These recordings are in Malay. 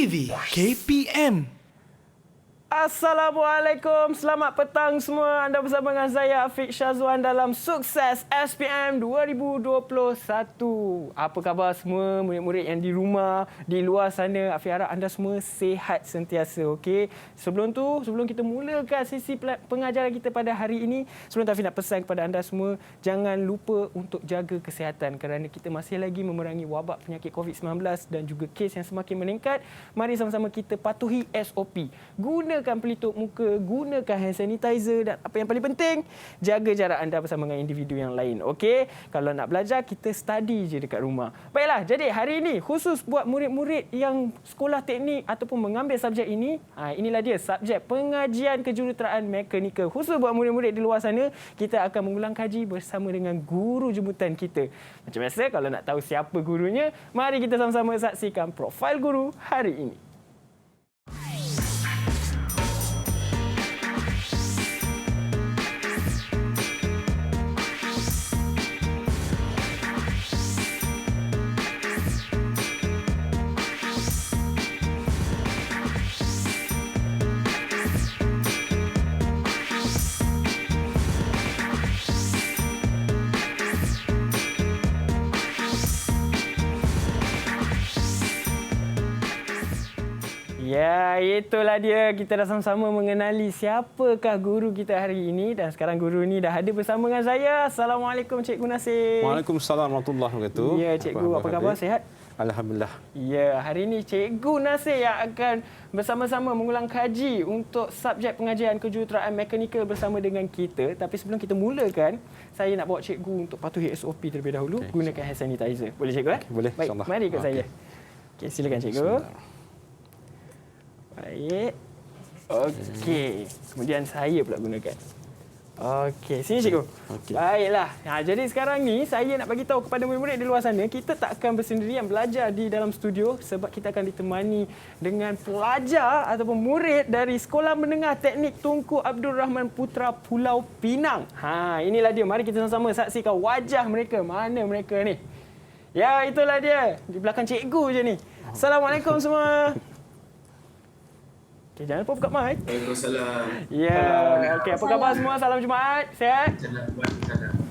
TV KPM. Assalamualaikum, selamat petang semua. Anda bersama dengan saya Afiq Syazwan dalam Sukses SPM 2021. Apa khabar semua murid-murid yang di rumah, di luar sana? Afiq harap anda semua sihat sentiasa, okey? Sebelum kita mulakan sesi pengajaran kita pada hari ini, sebelum tu Afiq nak pesan kepada anda semua, jangan lupa untuk jaga kesihatan kerana kita masih lagi memerangi wabak penyakit COVID-19 dan juga kes yang semakin meningkat. Mari sama-sama kita patuhi SOP. Gunakan pelitup muka, gunakan hand sanitizer dan apa yang paling penting, jaga jarak anda bersama dengan individu yang lain. Okey? Kalau nak belajar, kita study je dekat rumah. Baiklah, jadi hari ini khusus buat murid-murid yang sekolah teknik ataupun mengambil subjek ini, inilah dia subjek pengajian kejuruteraan mekanikal. Khusus buat murid-murid di luar sana, kita akan mengulang kaji bersama dengan guru jemputan kita. Macam biasa, kalau nak tahu siapa gurunya, mari kita sama-sama saksikan profil guru hari ini. Ya, itulah dia. Kita dah sama-sama mengenali siapakah guru kita hari ini. Dan sekarang guru ni dah hadir bersama dengan saya. Assalamualaikum Cikgu Nasir. Waalaikumsalam warahmatullahi wabarakatuh. Ya, Cikgu. Apa khabar? Sihat? Alhamdulillah. Ya, hari ini Cikgu Nasir yang akan bersama-sama mengulang kaji untuk subjek pengajian kejuruteraan mekanikal bersama dengan kita. Tapi sebelum kita mulakan, saya nak bawa Cikgu untuk patuhi SOP terlebih dahulu. Gunakan hand sanitizer. Boleh Cikgu? Okay, boleh. Baik, mari ikut saya. Okey, silakan Cikgu. Baik. Okey. Kemudian saya pula gunakan. Okey, sini Cikgu. Okay. Baiklah. Jadi sekarang ni saya nak bagi tahu kepada murid-murid di luar sana, kita tak akan bersendirian belajar di dalam studio sebab kita akan ditemani dengan pelajar ataupun murid dari Sekolah Menengah Teknik Tunku Abdul Rahman Putra Pulau Pinang. Inilah dia. Mari kita sama-sama saksikan wajah mereka. Mana mereka ni? Ya, itulah dia. Di belakang Cikgu je ni. Assalamualaikum semua. Okay, jangan lupa buka mic. Waalaikumsalam. Ya, okey. Apa khabar semua? Salam Jumaat. Sihat?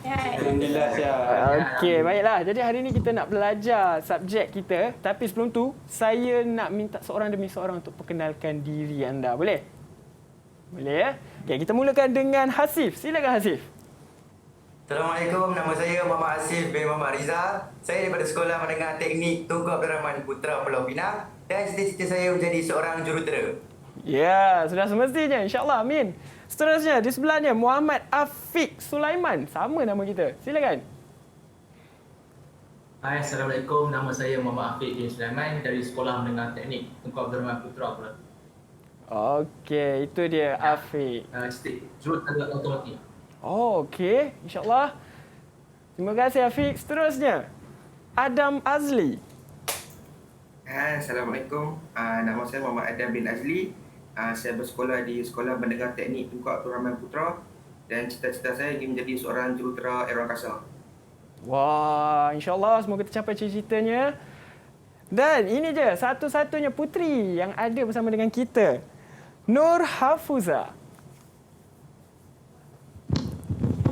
Alhamdulillah sihat. Okey, baiklah. Jadi hari ini kita nak belajar subjek kita. Tapi sebelum tu, saya nak minta seorang demi seorang untuk perkenalkan diri anda. Boleh? Boleh ya? Okey, kita mulakan dengan Hasif. Silakan Hasif. Assalamualaikum, nama saya Muhammad Asif bin Muhammad Rizal. Saya daripada Sekolah Menengah Teknik Tunku Abdul Rahman Putra Pulau Pinang dan cita-cita saya menjadi seorang jurutera. Ya, sudah semestinya. InsyaAllah. Amin. Seterusnya, di sebelahnya Muhammad Afiq Sulaiman. Sama nama kita. Silakan. Hai, Assalamualaikum. Nama saya Muhammad Afiq bin Sulaiman dari Sekolah Menengah Teknik Tunku Abdul Rahman Putra Pulau. Okey, itu dia Afiq. Juruteraan automotif. Oh, okey. InsyaAllah. Terima kasih Afiq. Seterusnya, Adam Azli. Assalamualaikum. Nama saya Muhammad Adam bin Azli. Saya bersekolah di Sekolah Menengah Teknik Tunku Abdul Rahman Putra dan cita-cita saya ingin menjadi seorang jurutera aeroangkasa. Wah, insyaAllah semoga tercapai cita-citanya. Dan ini je satu-satunya puteri yang ada bersama dengan kita. Nur Hafuza.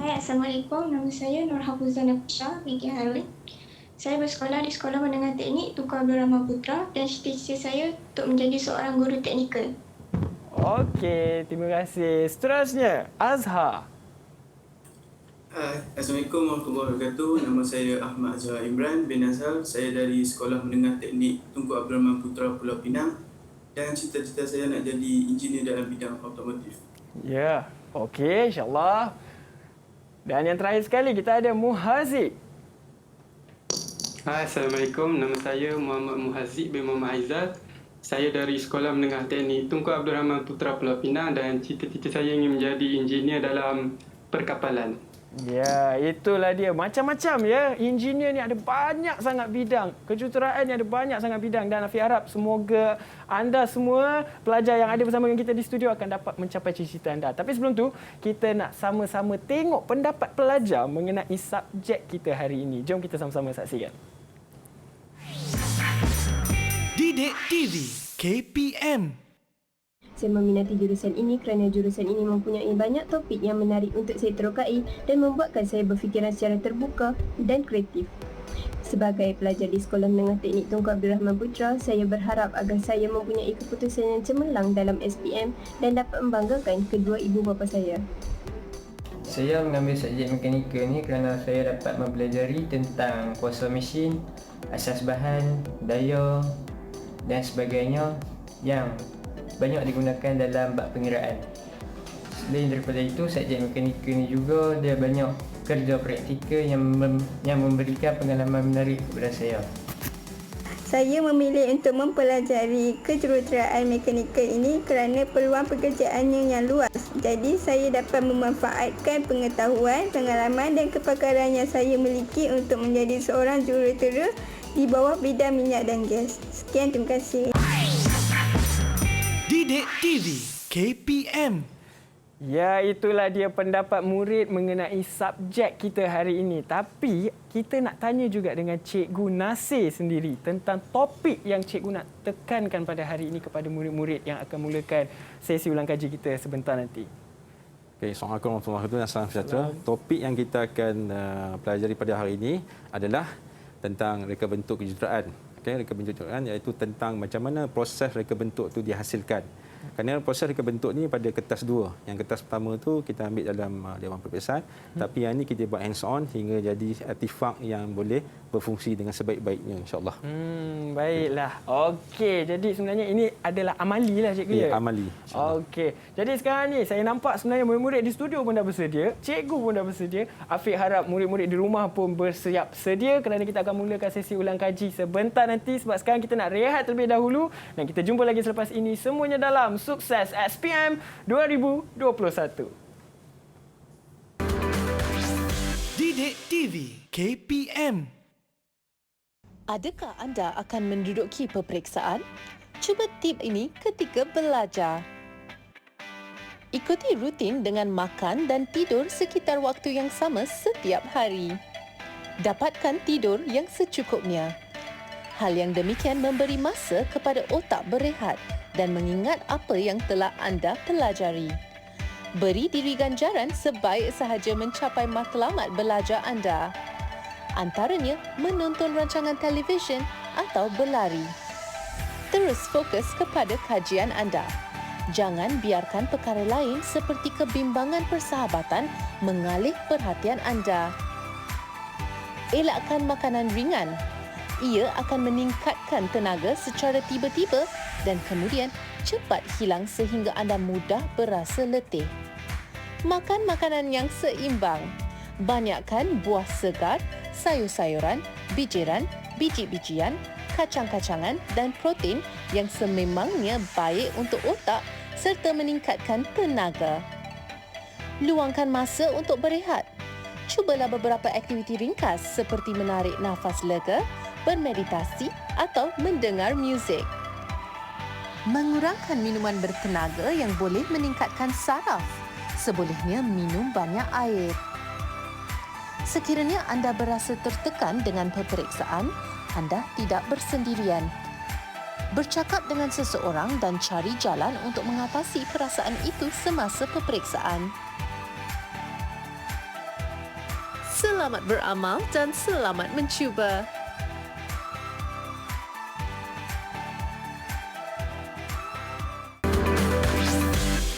Hai, Assalamualaikum. Nama saya Nur Hafuza Nafisha binti Harun. Saya bersekolah di Sekolah Menengah Teknik Tunku Abdul Rahman Putra dan cita-cita saya untuk menjadi seorang guru teknikal. Okey, terima kasih. Seterusnya, Azhar. Assalamualaikum warahmatullahi wabarakatuh. Nama saya Ahmad Azhar Imran bin Azhar. Saya dari Sekolah Menengah Teknik Tunku Abdul Rahman Putra Pulau Pinang dan cita-cita saya nak jadi engineer dalam bidang automotif. Ya, okey, insyaAllah. Dan yang terakhir sekali, kita ada Muhazik. Hai, Assalamualaikum. Nama saya Muhammad Muhazik bin Muhammad Aizal. Saya dari Sekolah Menengah Teknik Tunku Abdul Rahman Putra Pulau Pinang dan cita-cita saya ingin menjadi engineer dalam perkapalan. Ya, itulah dia. Macam-macam ya. Engineer ni ada banyak sangat bidang. Kejuruteraan ni ada banyak sangat bidang. Dan Afiq harap semoga anda semua, pelajar yang ada bersama dengan kita di studio akan dapat mencapai cita-cita anda. Tapi sebelum tu, kita nak sama-sama tengok pendapat pelajar mengenai subjek kita hari ini. Jom kita sama-sama saksikan. Didik TV KPM. Saya meminati jurusan ini kerana jurusan ini mempunyai banyak topik yang menarik untuk saya terokai dan membuatkan saya berfikiran secara terbuka dan kreatif. Sebagai pelajar di Sekolah Menengah Teknik Tunku Abdul Rahman Putra, saya berharap agar saya mempunyai keputusan yang cemerlang dalam SPM dan dapat membanggakan kedua ibu bapa saya. Saya mengambil subjek mekanikal ni kerana saya dapat mempelajari tentang kuasa mesin, asas bahan, daya dan sebagainya yang banyak digunakan dalam bab pengiraan. Selain daripada itu, subjek mekanikal ni juga dia banyak kerja praktikal yang memberikan pengalaman menarik kepada saya. Saya memilih untuk mempelajari kejuruteraan mekanikal ini kerana peluang pekerjaannya yang luas. Jadi saya dapat memanfaatkan pengetahuan, pengalaman dan kepakaran yang saya miliki untuk menjadi seorang jurutera di bawah bidang minyak dan gas. Sekian, terima kasih. Didik TV KPM. Ya, itulah dia pendapat murid mengenai subjek kita hari ini. Tapi kita nak tanya juga dengan Cikgu Nasir sendiri tentang topik yang cikgu nak tekankan pada hari ini kepada murid-murid yang akan mulakan sesi ulang kaji kita sebentar nanti. Okay, Assalamualaikum warahmatullahi wabarakatuh. Salam sejahtera. Topik yang kita akan pelajari pada hari ini adalah tentang reka bentuk kejuruteraan. Okay, reka bentuk kejuruteraan iaitu tentang macam mana proses reka bentuk itu dihasilkan. Kerana proses reka bentuk ni pada kertas 2. Yang kertas pertama tu kita ambil dalam Dewan Perpisahan, tapi yang ni kita buat hands on hingga jadi artifak yang boleh berfungsi dengan sebaik-baiknya, insya-Allah. Baiklah. Okey, jadi sebenarnya ini adalah amali lah cikgu ya. Amali. Okey. Jadi sekarang ni saya nampak sebenarnya murid-murid di studio pun dah bersedia, cikgu pun dah bersedia. Afiq harap murid-murid di rumah pun bersiap sedia kerana kita akan mulakan sesi ulang kaji sebentar nanti, sebab sekarang kita nak rehat terlebih dahulu dan kita jumpa lagi selepas ini semuanya dalam Sukses SPM 2021. Didik TV KPM. Adakah anda akan menduduki peperiksaan? Cuba tip ini ketika belajar. Ikuti rutin dengan makan dan tidur sekitar waktu yang sama setiap hari. Dapatkan tidur yang secukupnya. Hal yang demikian memberi masa kepada otak berehat dan mengingat apa yang telah anda pelajari. Beri diri ganjaran sebaik sahaja mencapai matlamat belajar anda. Antaranya menonton rancangan televisyen atau berlari. Terus fokus kepada kajian anda. Jangan biarkan perkara lain seperti kebimbangan persahabatan mengalih perhatian anda. Elakkan makanan ringan. Ia akan meningkatkan tenaga secara tiba-tiba dan kemudian cepat hilang sehingga anda mudah berasa letih. Makan makanan yang seimbang. Banyakkan buah segar, sayur-sayuran, bijiran, biji-bijian, kacang-kacangan dan protein yang sememangnya baik untuk otak serta meningkatkan tenaga. Luangkan masa untuk berehat. Cubalah beberapa aktiviti ringkas seperti menarik nafas lega, bermeditasi atau mendengar muzik. Mengurangkan minuman bertenaga yang boleh meningkatkan saraf. Sebolehnya minum banyak air. Sekiranya anda berasa tertekan dengan peperiksaan, anda tidak bersendirian. Bercakap dengan seseorang dan cari jalan untuk mengatasi perasaan itu semasa peperiksaan. Selamat beramal dan selamat mencuba.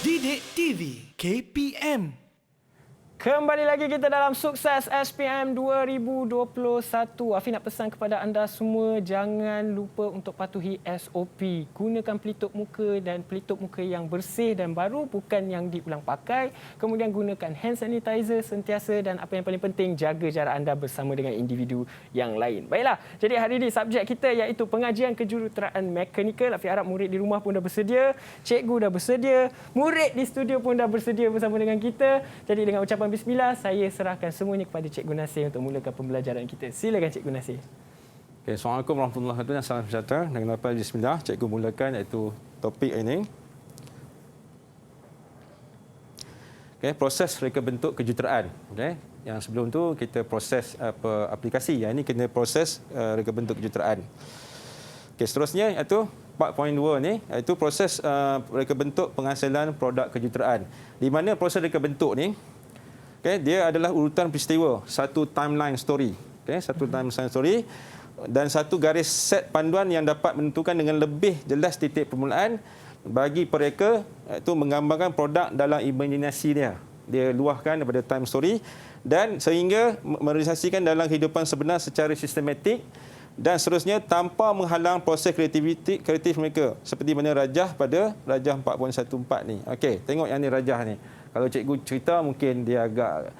Didik TV KPM. Kembali lagi kita dalam Sukses SPM 2021. Afi nak pesan kepada anda semua, jangan lupa untuk patuhi SOP. Gunakan pelitup muka dan pelitup muka yang bersih dan baru, bukan yang diulang pakai. Kemudian gunakan hand sanitizer sentiasa dan apa yang paling penting, jaga jarak anda bersama dengan individu yang lain. Baiklah, jadi hari ini subjek kita iaitu pengajian kejuruteraan mekanikal. Afi harap murid di rumah pun dah bersedia, cikgu dah bersedia, murid di studio pun dah bersedia bersama dengan kita. Jadi dengan ucapan bismillah, saya serahkan semuanya kepada Cikgu Nasir untuk mulakan pembelajaran kita. Silakan Cikgu Nasir. Okay, Assalamualaikum warahmatullahi wabarakatuh. Salam sejahtera. Dengan apa bismillah, cikgu mulakan iaitu topik ini. Okay, proses reka bentuk kejuruteraan. Okay. Yang sebelum tu kita proses aplikasi. Yang ini kena proses reka bentuk kejuruteraan. Okay, seterusnya iaitu 4.2 ni iaitu proses reka bentuk penghasilan produk kejuruteraan. Di mana proses reka bentuk ni dia adalah urutan peristiwa, satu timeline story. Satu timeline story dan satu garis set panduan yang dapat menentukan dengan lebih jelas titik permulaan bagi mereka itu menggambarkan produk dalam imajinasi dia. Dia luahkan daripada time story dan sehingga merealisasikan dalam kehidupan sebenar secara sistematik dan seterusnya tanpa menghalang proses kreatif mereka. Seperti mana Rajah pada Rajah 4.14 ni. Okey, tengok yang ni Rajah ni. Kalau cikgu cerita mungkin dia agak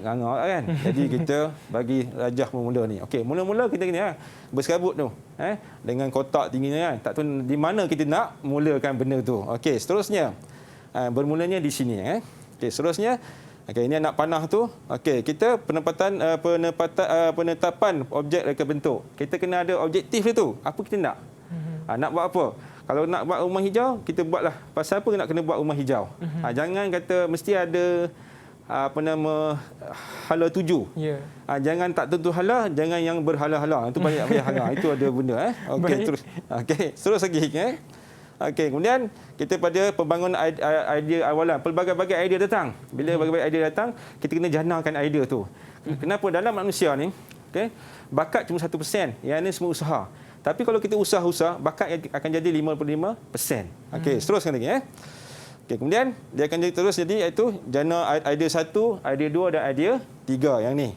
nganga kan. Jadi kita bagi Rajah bermula ni. Okey, mula-mula kita kena berserabut tu. Dengan kotak tingginya kan. Tak tahu di mana kita nak mulakan benda tu. Okey, seterusnya bermulanya di sini. Okey, seterusnya ini anak panah tu. Okey, kita penetapan objek reka bentuk. Kita kena ada objektif dia tu. Apa kita nak? Nak buat apa? Kalau nak buat rumah hijau, kita buatlah. Pasal apa nak kena buat rumah hijau? Jangan kata mesti ada hala tuju. Jangan tak tentu hala, jangan yang berhala-hala. Itu banyak hala. Itu ada benda. Okey, terus. Okey, terus lagi. Okey, kemudian kita pada pembangunan idea awalan. Pelbagai-bagai idea datang. Bila berbagai idea datang, kita kena janakan idea tu. Kenapa dalam manusia ni, bakat cuma 1%. Yang ini semua usaha. Tapi kalau kita usaha-usaha, bakat akan jadi 55%. Okey, teruskan lagi. Okey, kemudian dia akan jadi terus jadi iaitu jana idea 1, idea 2 dan idea 3 yang ni.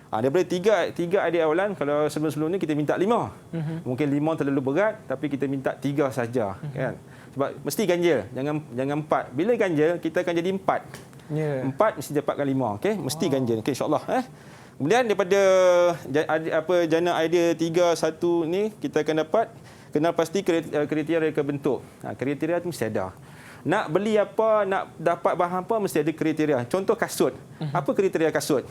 Daripada tiga idea awalan, kalau sebelum-sebelum ni kita minta 5. Mungkin 5 terlalu berat, tapi kita minta 3 saja. Kan? Sebab mesti ganjil, jangan 4. Bila ganjil, kita akan jadi 4. 4 mesti dapatkan 5. Okey, mesti ganjil. Okey, insya-Allah. Kemudian daripada jana idea 3, 1 ni, kita akan dapat kenal pasti kriteria reka bentuk. Kriteria tu mesti ada. Nak beli apa, nak dapat bahan apa, mesti ada kriteria. Contoh kasut. Apa kriteria kasut?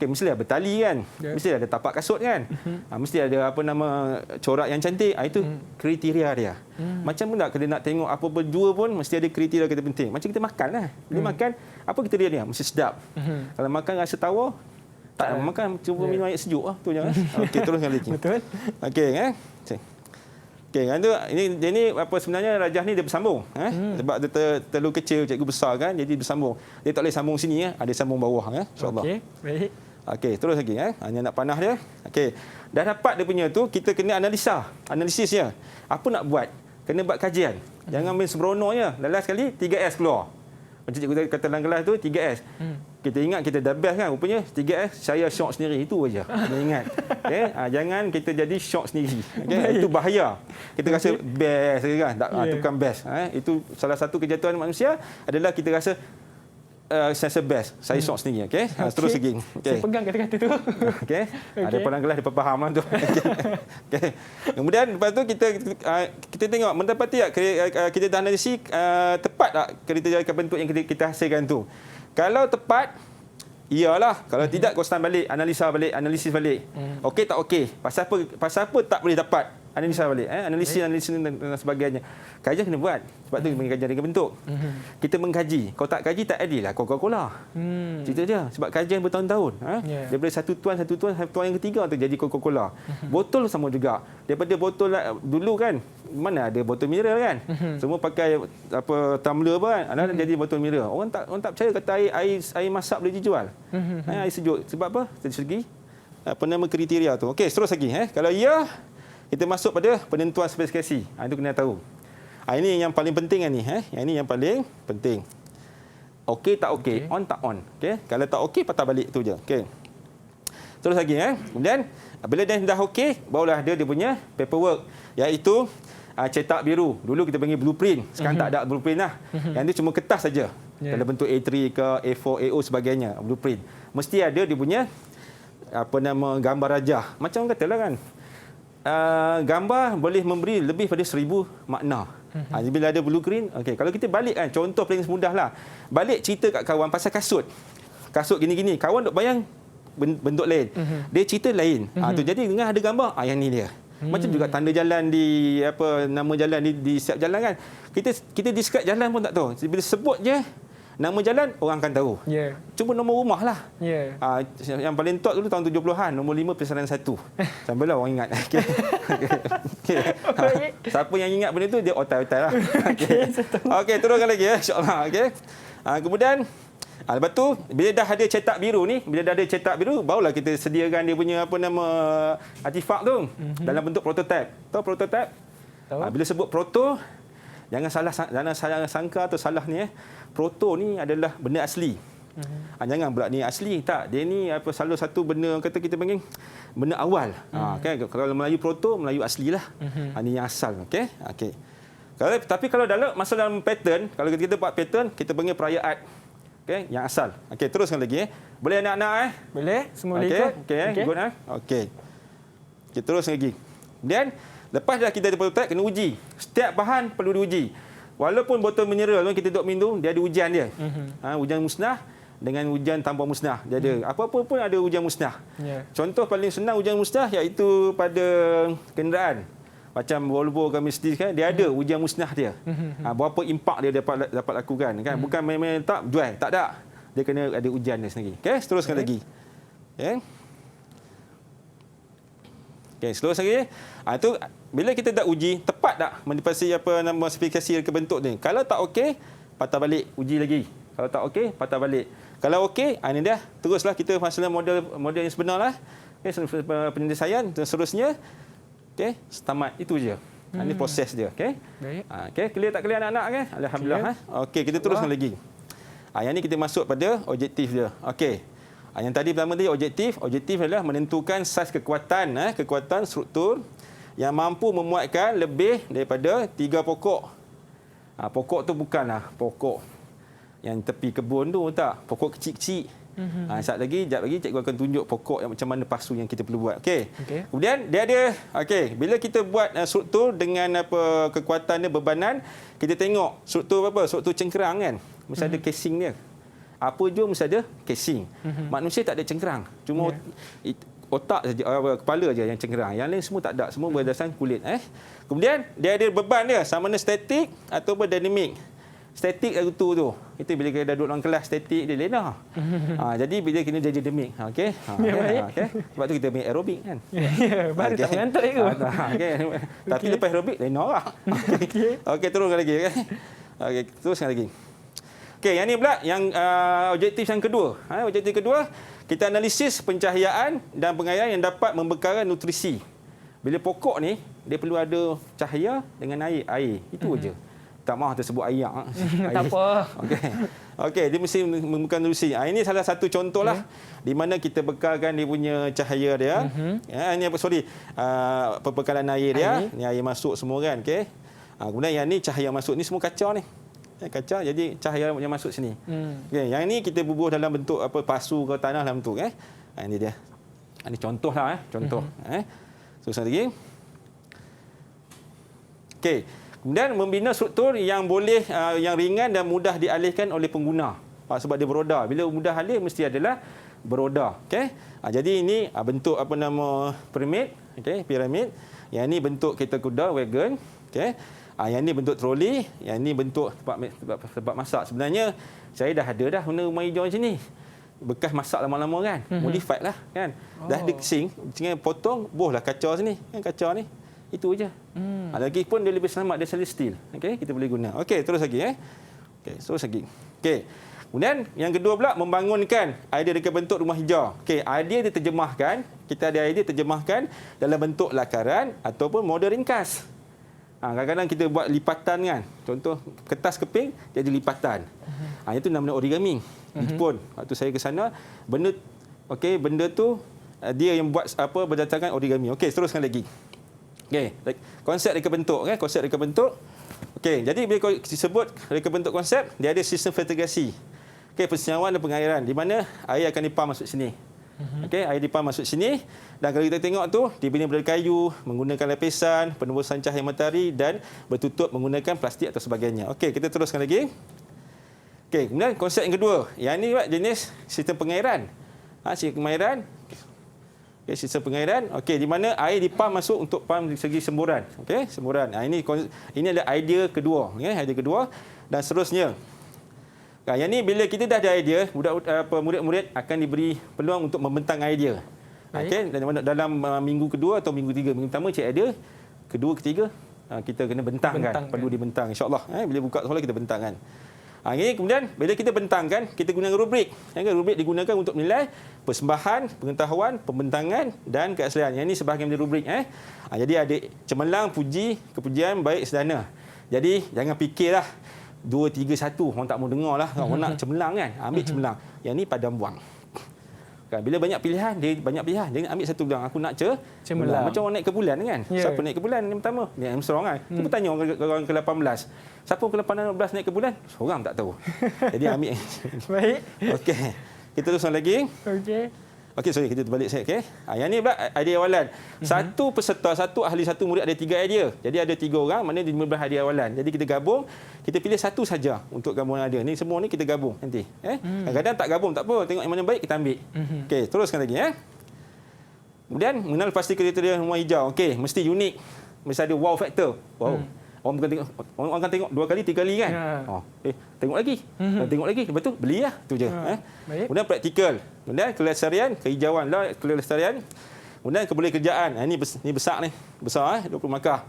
Okey, mesti ada bertali kan? Mesti ada tapak kasut kan? Mesti ada corak yang cantik. Itu kriteria dia. Macam pula kita nak tengok apa berjua pun, mesti ada kriteria kita penting. Macam kita makan lah. Bila makan, apa kriteria dia? Mesti sedap. Kalau makan rasa tawar, tak nak makan, cuba minum air sejuk lah. Tu je. Okey, teruskan lagi. Betul. Okey, Okey, ini apa sebenarnya Rajah ni dia bersambung. Sebab dia terlalu kecil, cikgu besar kan, jadi bersambung. Dia tak boleh sambung sini, ada sambung bawah. InsyaAllah. Okey, baik. Okey, terus lagi. Ini anak panah dia. Okey, dah dapat dia punya tu, kita kena analisisnya. Apa nak buat? Kena buat kajian. Jangan main sembrono je. Last sekali 3S keluar. Macam cikgu kata dalam kelas tu 3S. Kita ingat kita dah best kan, rupanya 3S saya shock sendiri, itu aja. Kena ingat. Jangan kita jadi shock sendiri. Itu bahaya. Kita rasa best kan, itu bukan best. Itu salah satu kejatuhan manusia adalah kita rasa saya best, saya shock sendiri. Terus lagi. Saya pegang kata-kata tu. Ada dalam kelas dia faham lah tu. Kemudian lepas tu kita tengok mendapati tak kita dah analisis tepat tak kriteria bentuk yang kita hasilkan tu. Kalau tepat, iyalah. Kalau tidak, kau stand balik, analisis balik. Okey tak okey? Pasal apa tak boleh dapat? Analisa balik. Analisis dan sebagainya. Kajian kena buat. Sebab tu kita kajian reka bentuk. Kita mengkaji. Kalau tak kaji, tak adil lah Coca-Cola. Cerita dia. Sebab kajian bertahun-tahun. Daripada satu tuan yang ketiga tu jadi Coca-Cola. Botol sama juga. Daripada botol dulu kan, mana ada botol mineral kan? Semua pakai tumbler apa kan? Jadi botol mineral. Orang tak percaya kata air masak boleh dijual. Air sejuk. Sebab apa? Dari segi kriteria tu. Okey, terus lagi. Kalau ya, kita masuk pada penentuan spesifikasi. Itu kena tahu. Ini yang paling penting ni. Yang ini yang paling penting. Okey tak okey, on tak on. Kalau tak okey, patah balik tu je. Terus lagi. Kemudian bila dah okey, barulah dia punya paperwork, iaitu cetak biru. Dulu kita panggil blueprint. Sekarang tak ada blueprint lah. Yang itu cuma kertas saja. Dalam bentuk A3 ke A4, AO sebagainya, blueprint. Mesti ada dia punya gambar rajah. Macam katalah kan, gambar boleh memberi lebih pada 1000 makna. Bila ada blueprint, kalau kita balik kan, contoh paling mudah lah. Balik cerita kat kawan pasal kasut. Kasut gini-gini, kawan duk bayang bentuk lain. Dia cerita lain. Jadi dengan ada gambar, yang ni dia. Macam juga tanda jalan nama jalan di setiap jalan kan. Kita describe jalan pun tak tahu. Bila sebut je, Nama jalan orang akan tahu. Ya. Cuma nombor rumah lah. Ya. Yang paling top dulu tahun 70-an, nombor 5 pesanan 1. Sampailah orang ingat. Okey. Siapa yang ingat benda tu, dia otai-otai lah. Okey, teruskan lagi ya, insya-Allah. Okey. Kemudian lepas tu bila dah ada cetak biru, barulah kita sediakan dia punya artifak tu dalam bentuk prototype. Tahu prototype? Tahu. Bila sebut proto, jangan salah sangka atau salah ni. Proto ni adalah benda asli. Jangan pula ni asli, tak. Dia ni salah satu benda kata kita panggil benda awal. Kan, kalau Melayu proto, Melayu aslilah. Ni yang asal, okey. Okey. Tapi kalau dalam pattern, kalau kita buat pattern, kita panggil perayaan. Okey, yang asal. Okey, teruskan lagi. Boleh anak-anak Boleh, semua boleh ikut. Okey, good Okey. Okey, terus lagi. Dan lepas dah kita ada prototype, kena uji. Setiap bahan perlu diuji. Walaupun botol mineral kita duk minum, dia ada ujian dia. Ujian musnah dengan ujian tanpa musnah. Dia ada apa-apa pun ada ujian musnah. Yeah. Contoh paling senang ujian musnah iaitu pada kenderaan. Macam Volvo ke Mercedes kan, dia ada ujian musnah dia. Berapa impak dia dapat lakukan kan. Bukan main-main tak jual, tak ada. Dia kena ada ujian dia sendiri. Okey, teruskan lagi. Okey. Okey, terus lagi. Itu bila kita dah uji, tepat tak mendapati spesifikasi reka bentuk ni. Kalau tak okey, patah balik, uji lagi. Kalau tak okey, patah balik. Kalau okey, ini dia. Teruslah kita masalah model yang sebenarlah. Okey, penyelesaian seterusnya. Okey, tamat itu je. Ini proses dia, okey. Baik. Okey, clear tak clear anak-anak kan? Alhamdulillah. Okey, kita teruskan lagi. Yang ni kita masuk pada objektif dia. Okey. Yang tadi pertama tadi objektif. Objektif adalah menentukan saiz kekuatan struktur yang mampu memuatkan lebih daripada 3 pokok. Pokok tu bukanlah pokok yang tepi kebun tu, tak. Pokok kecil-kecil. Sekejap lagi cikgu akan tunjuk pokok yang macam mana pasu yang kita perlu buat. Okey. Kemudian dia ada bila kita buat struktur dengan kekuatan dia bebanan, kita tengok struktur struktur cengkerang kan. Mesti ada casing dia. Apa je mesti ada casing. Manusia tak ada cengkerang. Cuma otak saja, kepala saja yang cengkerang. Yang lain semua tak ada. Semua berdasarkan kulit. Kemudian dia ada beban dia sama ada statik ataupun dinamik. Statik tu. Itu bila kita dah duduk dalam kelas statik dia lena. Jadi bila kena jadi dinamik. Okey. Okey. Sebab tu kita main aerobik kan. Baru tak mengantuk itu. Tapi lepas aerobik lena lah. Okey, teruskan lagi. Okey, teruskan lagi. Okey, yang ni pula yang objektif yang kedua. Objektif kedua, kita analisis pencahayaan dan pengairan yang dapat membekalkan nutrisi. Bila pokok ni, dia perlu ada cahaya dengan air. Itu aja. Tak mahu tersebut air. Tak apa. Okey, dia mesti membekalkan nutrisi. Ini salah satu contohlah di mana kita bekalkan dia punya cahaya dia. Ini pembekalan air dia. Ni air masuk semua kan, okey. Kemudian yang ni cahaya masuk ni semua kaca ni. Kaca, jadi cahaya yang masuk sini. Okay, yang ini kita bubuh dalam bentuk pasu ke tanah dalam bentuk. Ini dia. Ini contohlah. Contoh. Terus lagi. Okey. Kemudian membina struktur yang boleh yang ringan dan mudah dialihkan oleh pengguna. Sebab dia beroda. Bila mudah alih mesti adalah beroda. Okey. Jadi ini bentuk piramid. Okey, piramid. Yang ini bentuk kereta kuda, wagon. Okey. Yang ni bentuk troli, yang ni bentuk tempat masak. Sebenarnya saya dah ada benda rumah hijau macam ni. Bekas masak lama-lama kan. Modified lah kan. Dah ada casing, tinggal potong, bohlah kaca sini. Kan kaca ni. Itu aja. Lagipun dia lebih selamat, dia stainless steel. Okey, kita boleh guna. Okey, terus lagi Okey, terus lagi. Okey. Kemudian yang kedua pula membangunkan idea reka bentuk rumah hijau. Okey, idea diterjemahkan, kita ada idea terjemahkan dalam bentuk lakaran ataupun model ringkas. Kadang-kadang kita buat lipatan kan. Contoh kertas keping jadi lipatan. Itu namanya origami. Pun waktu saya ke sana benda tu dia yang buat berdasarkan origami. Okey, teruskan lagi. Okey, konsep reka bentuk konsep reka bentuk. Okey, jadi bila disebut reka bentuk konsep, dia ada sistem filtrasi. Okey, pensiawan dan pengairan di mana air akan dipam masuk sini. Okey, air dipam masuk sini dan kalau kita tengok tu dibina dari kayu, menggunakan lapisan, penembusan cahaya matahari dan bertutup menggunakan plastik atau sebagainya. Okey, kita teruskan lagi. Okey, kemudian konsep yang kedua, yang ni jenis sistem pengairan. Sistem pengairan. Okey, sistem pengairan. Okey, di mana air dipam masuk untuk pam dari segi semburan. Okey, semburan. Ini adalah idea kedua, idea kedua dan seterusnya. Yang ni bila kita dah ada idea, murid-murid akan diberi peluang untuk membentang idea. Okey, dalam minggu kedua atau minggu tiga. Minggu pertama cek idea, kedua, ketiga kita kena bentangkan. Perlu dibentang insya-Allah. Bila buka sekolah kita bentangkan. Ini kemudian bila kita bentangkan, kita gunakan rubrik. Rubrik digunakan untuk menilai persembahan, pengetahuan, pembentangan dan keaslian. Yang ini sebahagian dari rubrik. Jadi ada cemerlang, puji, kepujian, baik, sederhana. Jadi jangan fikirlah 2, 3, 1. Orang tak mau dengar lah. Orang nak cemerlang kan. Ambil cemerlang. Yang ni padam buang. Bila banyak pilihan, dia ambil satu bilang. Aku nak cemerlang. Macam orang naik ke bulan kan. Siapa naik ke bulan yang pertama? Ni Armstrong kan. Cuba tanya orang ke-18. Siapa ke-18 naik ke bulan? Seorang tak tahu. Jadi ambil. Baik. Okey. Kita teruskan lagi. Okey, sorry, kita berbalik saya. Okey. Yang ni pula idea awalan. Satu peserta, satu ahli, satu murid ada 3 idea. Jadi ada 3 orang, maknanya 15 idea awalan. Jadi kita gabung, kita pilih satu saja untuk gabungan idea. Ni semua ni kita gabung nanti. Kadang-kadang tak gabung, tak apa. Tengok yang mana baik, kita ambil. Okey, teruskan lagi. Kemudian, mengenal pasti kriteria rumah hijau. Okey, mesti unik. Mesti ada wow factor. Wow. Orang akan tengok 2 kali, 3 kali kan. Tengok lagi. Tengok lagi. Lepas tu belilah. Tu je. Kemudian praktikal. Kemudian kelestarian, kehijauan lah kelestarian. Kemudian keboleh kerjaan. Ini besar ni. Besar 20 markah.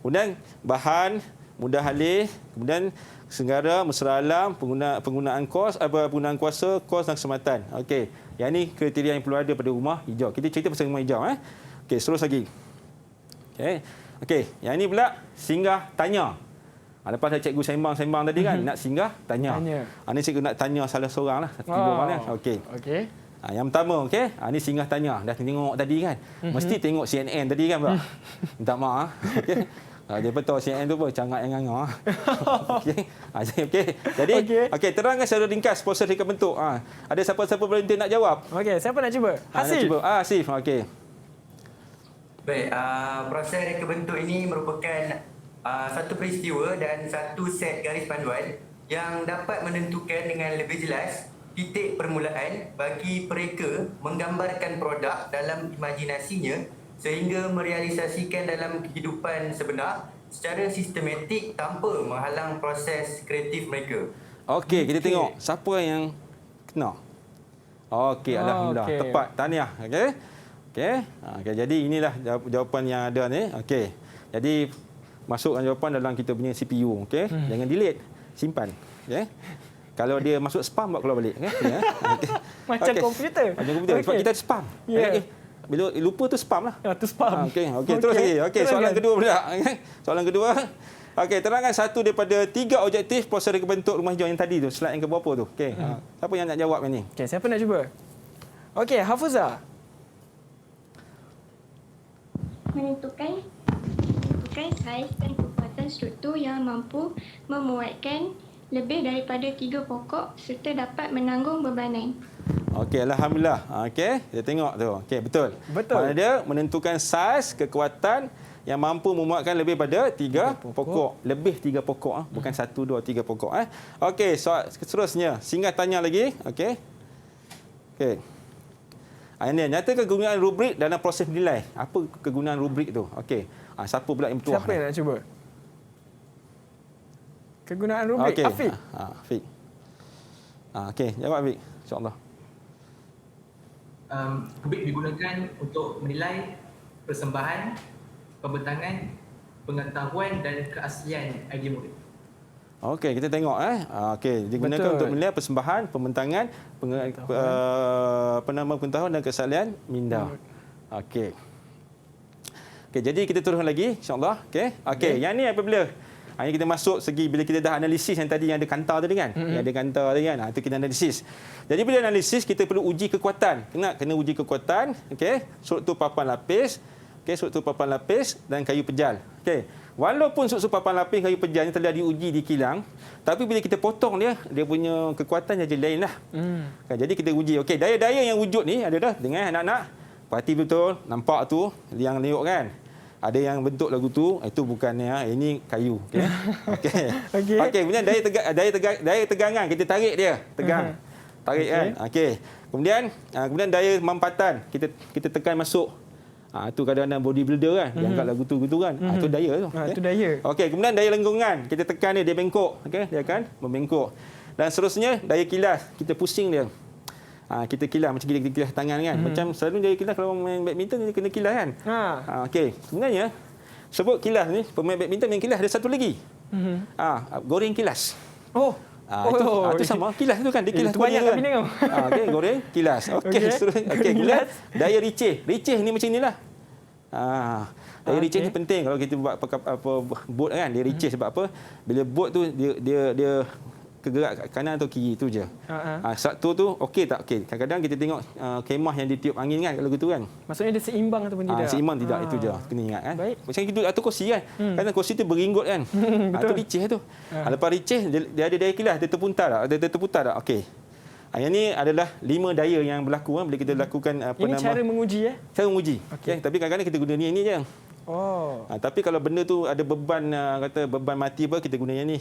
Kemudian bahan, mudah alih, kemudian senggara, mesra alam, penggunaan kuasa, kos dan kesempatan. Okey. Yang ini kriteria yang perlu ada pada rumah hijau. Kita cerita pasal rumah hijau. Okey, terus lagi. Okey, yang ini pula singgah tanya. Lepas dah cikgu sembang tadi kan, nak singgah tanya. Ini cikgu nak tanya salah seorang lah, 3 orang kan. Okey. Yang pertama, okey. Ini singgah tanya. Dah tengok tadi kan. Mesti tengok CNN tadi kan, Pak. Minta maaf. Okey. Dia betul CNN tu pun cangat yang nganga. Okey. Jadi, okey, terangkan secara ringkas proses reka bentuk. Ada siapa-siapa volunteer nak jawab? Okey, siapa nak cuba? Hasif. Hasif, okey. Baik, proses reka bentuk ini merupakan satu peristiwa dan satu set garis panduan yang dapat menentukan dengan lebih jelas titik permulaan bagi pereka menggambarkan produk dalam imajinasinya sehingga merealisasikan dalam kehidupan sebenar secara sistematik tanpa menghalang proses kreatif mereka. Okey, kita tengok siapa yang kena. Okey, alhamdulillah. Tepat, tahniah. Okey, jadi inilah jawapan yang ada ni. Okey, jadi masukkan jawapan dalam kita punya CPU. Okey, jangan delete, simpan. Okey, kalau dia masuk spam, buat keluar balik. Okay? Macam komputer. Macam komputer. Sebab kita spam. Bila lupa tu spam lah. Tu spam. Okey, terus lagi. Okey, soalan kedua pula. Soalan kedua. Okey, terangkan satu daripada 3 objektif proses reka bentuk rumah hijau yang tadi tu. Slide yang ke berapa tu? Okey, siapa yang nak jawab yang ni? Okey, siapa nak cuba? Okey, Hafuzah. Menentukan saiz dan kekuatan struktur yang mampu memuatkan lebih daripada 3 pokok serta dapat menanggung bebanan. Okey, alhamdulillah. Okey, kita tengok tu. Okey, betul. Maknanya dia menentukan saiz, kekuatan yang mampu memuatkan lebih pada 3 pokok. Lebih 3 pokok, bukan 1, 2, 3 pokok. Okey, soal seterusnya. Singgah tanya lagi. Okey. Ini nyatakan kegunaan rubrik dalam proses menilai. Apa kegunaan rubrik tu? Okey. Siapa pula yang bertuah? Siapa yang nak cuba? Kegunaan rubrik. Okay. Afiq. Afiq. Okey, jawab Afiq. InsyaAllah. Rubrik digunakan untuk menilai persembahan, pembentangan, pengetahuan dan keaslian idea murid. Okey, kita tengok okey, digunakan untuk menilai persembahan, pembentangan, pengetahuan dan keaslian minda. Okey. Okey, jadi kita teruskan lagi insya-Allah. Okey, yang ni apabila ini kita masuk segi bila kita dah analisis yang tadi yang ada kantar tadi kan. Yang ada kantar tadi kan. Itu kita analisis. Jadi bila analisis kita perlu uji kekuatan. Kena uji kekuatan, okey. Struktur papan lapis, struktur papan lapis dan kayu pejal. Okey. Walaupun struktur papan lapis kayu pejal ni telah diuji di kilang, tapi bila kita potong dia punya kekuatan jadi lain lah. Jadi kita uji. Okey, daya-daya yang wujud ni adalah dengan anak-anak perhati betul, nampak tu liang liuk kan. Ada yang bentuk lagu tu, itu bukannya, ini kayu. Okey. Kemudian daya tegangan, kita tarik dia, tegang. Tarik kan. Okey. Kemudian daya mampatan, kita tekan masuk. Itu kadang-kadang bodybuilder kan, dia angkat lagu tu gitu kan. Itu daya tu. Itu daya. Okey, kemudian daya lengkungan, kita tekan dia bengkok. Okey, dia akan membengkok. Dan seterusnya daya kilas, kita pusing dia. Kita kilas macam kita kilas tangan kan. Macam selalu daya kilas kalau main badminton dia kena kilas kan. Okey, sebenarnya sebut kilas ni, pemain badminton yang kilas ada satu lagi. Goreng kilas. Itu sama kilas tu kan, dia kilas banyak kat Penang tu. Okey, goreng kilas. Okey, kilas. Daya ricih. Ricih ni macam inilah. Daya ricih ni penting kalau kita buat boat kan, dia ricih sebab apa? Bila boat tu dia kegerak kat kanan atau kiri tu je. Satu tu okey tak okey. Kadang-kadang kita tengok kemah yang ditiup angin kan, kalau gitu kan. Maksudnya dia seimbang ataupun tidak? Seimbang tidak, itu je. Kena ingat kan. Baik. Macam kita atur kursi kan. Kadang kursi tu beringgut kan. Itu ricih tu. Lepas ricih dia ada daya kilas, dia terputar tak? Dia terputar tak? Okey. Yang ni adalah 5 daya yang berlaku bila kita lakukan Ini cara menguji Cara menguji. Okay. Tapi kadang-kadang kita guna ni je. Tapi kalau benda tu ada beban kata beban mati apa, kita guna yang ni.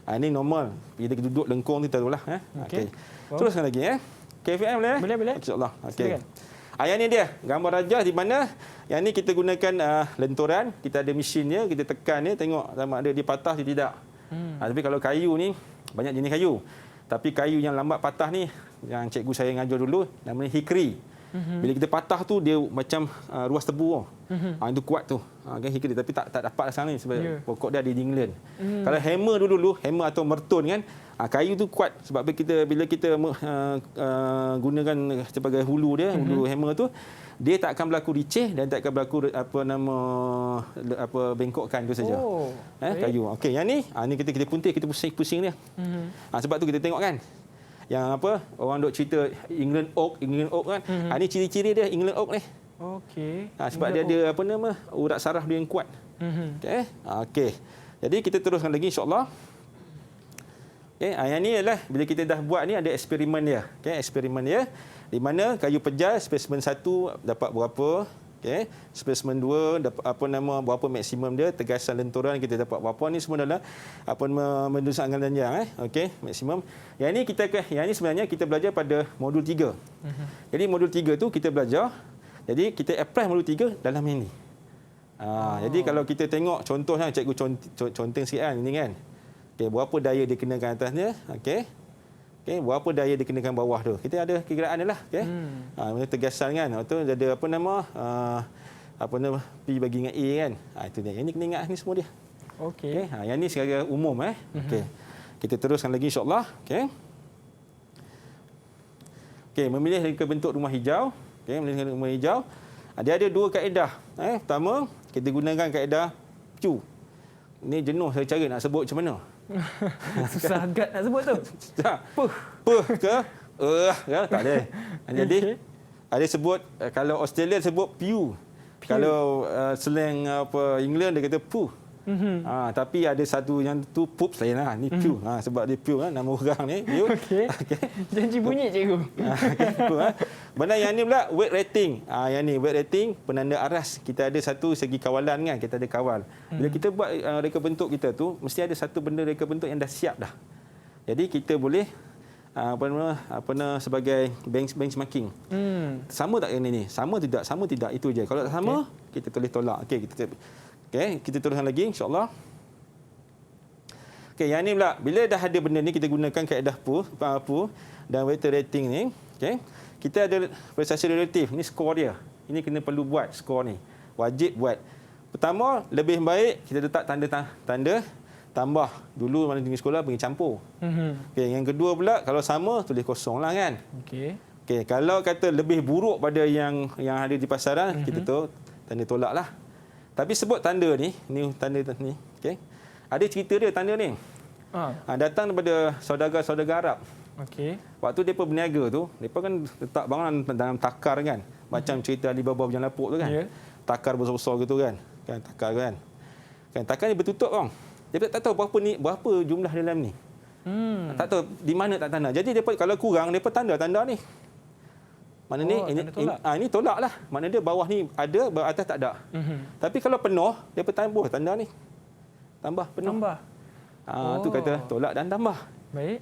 Ini normal. Bila kita duduk lengkung ni taruhlah. Okey. Teruskan lagi KFM boleh? Boleh. InsyaAllah. Okey. Yang ni dia, gambar rajah di mana yang ni kita gunakan lenturan, kita ada mesin dia, kita tekan dia, tengok sama ada dia patah atau tidak. Tapi kalau kayu ni, banyak jenis kayu. Tapi kayu yang lambat patah ni, yang cikgu saya ngajar dulu, namanya hikri. Bila kita patah tu, dia macam ruas tebu. Itu kuat tu. Kan hikri. Tapi tak dapat sekarang ni sebab pokok dia ada di England. Kalau hammer dulu, hammer atau mertun kan, kayu tu kuat sebab bila kita gunakan sebagai hulu dia, hulu hammer tu, dia tak akan berlaku ricih dan tak akan berlaku bengkokkan tu saja. Kayu. Okey, yang ni kita puntir, kita pusing dia. Sebab tu kita tengok kan. Yang orang duk cerita England oak kan. Ni ciri-ciri dia England oak ni. Okey. Sebab dia ada urat saraf dia yang kuat. Okey. Jadi kita teruskan lagi insya-Allah. Yang ni adalah bila kita dah buat ni ada eksperimen dia. Eksperimen dia di mana kayu pejar spesimen 1 dapat berapa, spesimen 2 dapat berapa maksimum dia, tegasan lenturan kita dapat berapa, ni semua adalah menurut anggaran panjang maksimum. Yang ni sebenarnya kita belajar pada modul 3. Jadi modul 3 tu kita belajar, jadi kita apply modul 3 dalam ini. Jadi kalau kita tengok contohnya, cikgu conteng sikit kan ini kan. Berapa daya dia kenakan atasnya, berapa daya dia kenakan bawah tu. Kita ada kiraan dia lah. Tegasan kan. Itu ada P bagi dengan A kan. Itu dia. Yang ni kena ingat ni semua dia. Okey. Yang ni secara umum Kita teruskan lagi insya-Allah. Memilih reka bentuk rumah hijau. Memilih rumah hijau. Dia ada 2 kaedah. Pertama, kita gunakan kaedah Q. Ini jenuh saya cari nak sebut macam mana. Susah agak nak sebut tu. Puh ke? Tak ada. Jadi ada sebut, kalau Australia sebut pew. Kalau slang England dia kata puh. Tapi ada satu yang tu poops lain lah. Ni pew. Sebab dia pew nama orang ni. Okey. Janji bunyi cikgu. Benar yang ni pula weight rating. Yang ni weight rating penanda aras. Kita ada satu segi kawalan kan, kita ada kawal. Bila kita buat reka bentuk kita tu, mesti ada satu benda reka bentuk yang dah siap dah. Jadi kita boleh sebagai benchmarking. Sama tak yang ni? Sama tidak itu je. Kalau tak sama, kita tulis tolak. Kita teruskan lagi insya-Allah. Yang ni pula bila dah ada benda ni kita gunakan kaedah PU dan weight rating ni, kita ada prestasi relatif. Ni skor dia. Ini kena perlu buat skor ni. Wajib buat. Pertama, lebih baik kita letak tanda tambah. Dulu mana tinggi sekolah pergi campur. Yang kedua pula kalau sama tulis kosong lah kan. Kalau kata lebih buruk pada yang ada di pasaran, kita tu tanda tolak lah. Tapi sebut tanda ni tanda ni. Ada cerita dia tanda ni. Datang daripada saudagar-saudagar Arab. Waktu mereka berniaga tu, mereka kan letak bangunan dalam takar kan. Macam cerita Alibaba Bujang Lapuk tu kan. Takar besar-besar gitu kan. Takar kan. Takar ni bertutup bang. Dia tak tahu berapa jumlah dalam ni. Tak tahu di mana tak tanda. Jadi depa kalau kurang depa tanda ni. Mana ni ini tolak lah. Mana dia bawah ni ada, atas tak ada. Tapi kalau penuh depa tambah tanda ni. Tambah penuh. Tu kata tolak dan tambah. Baik.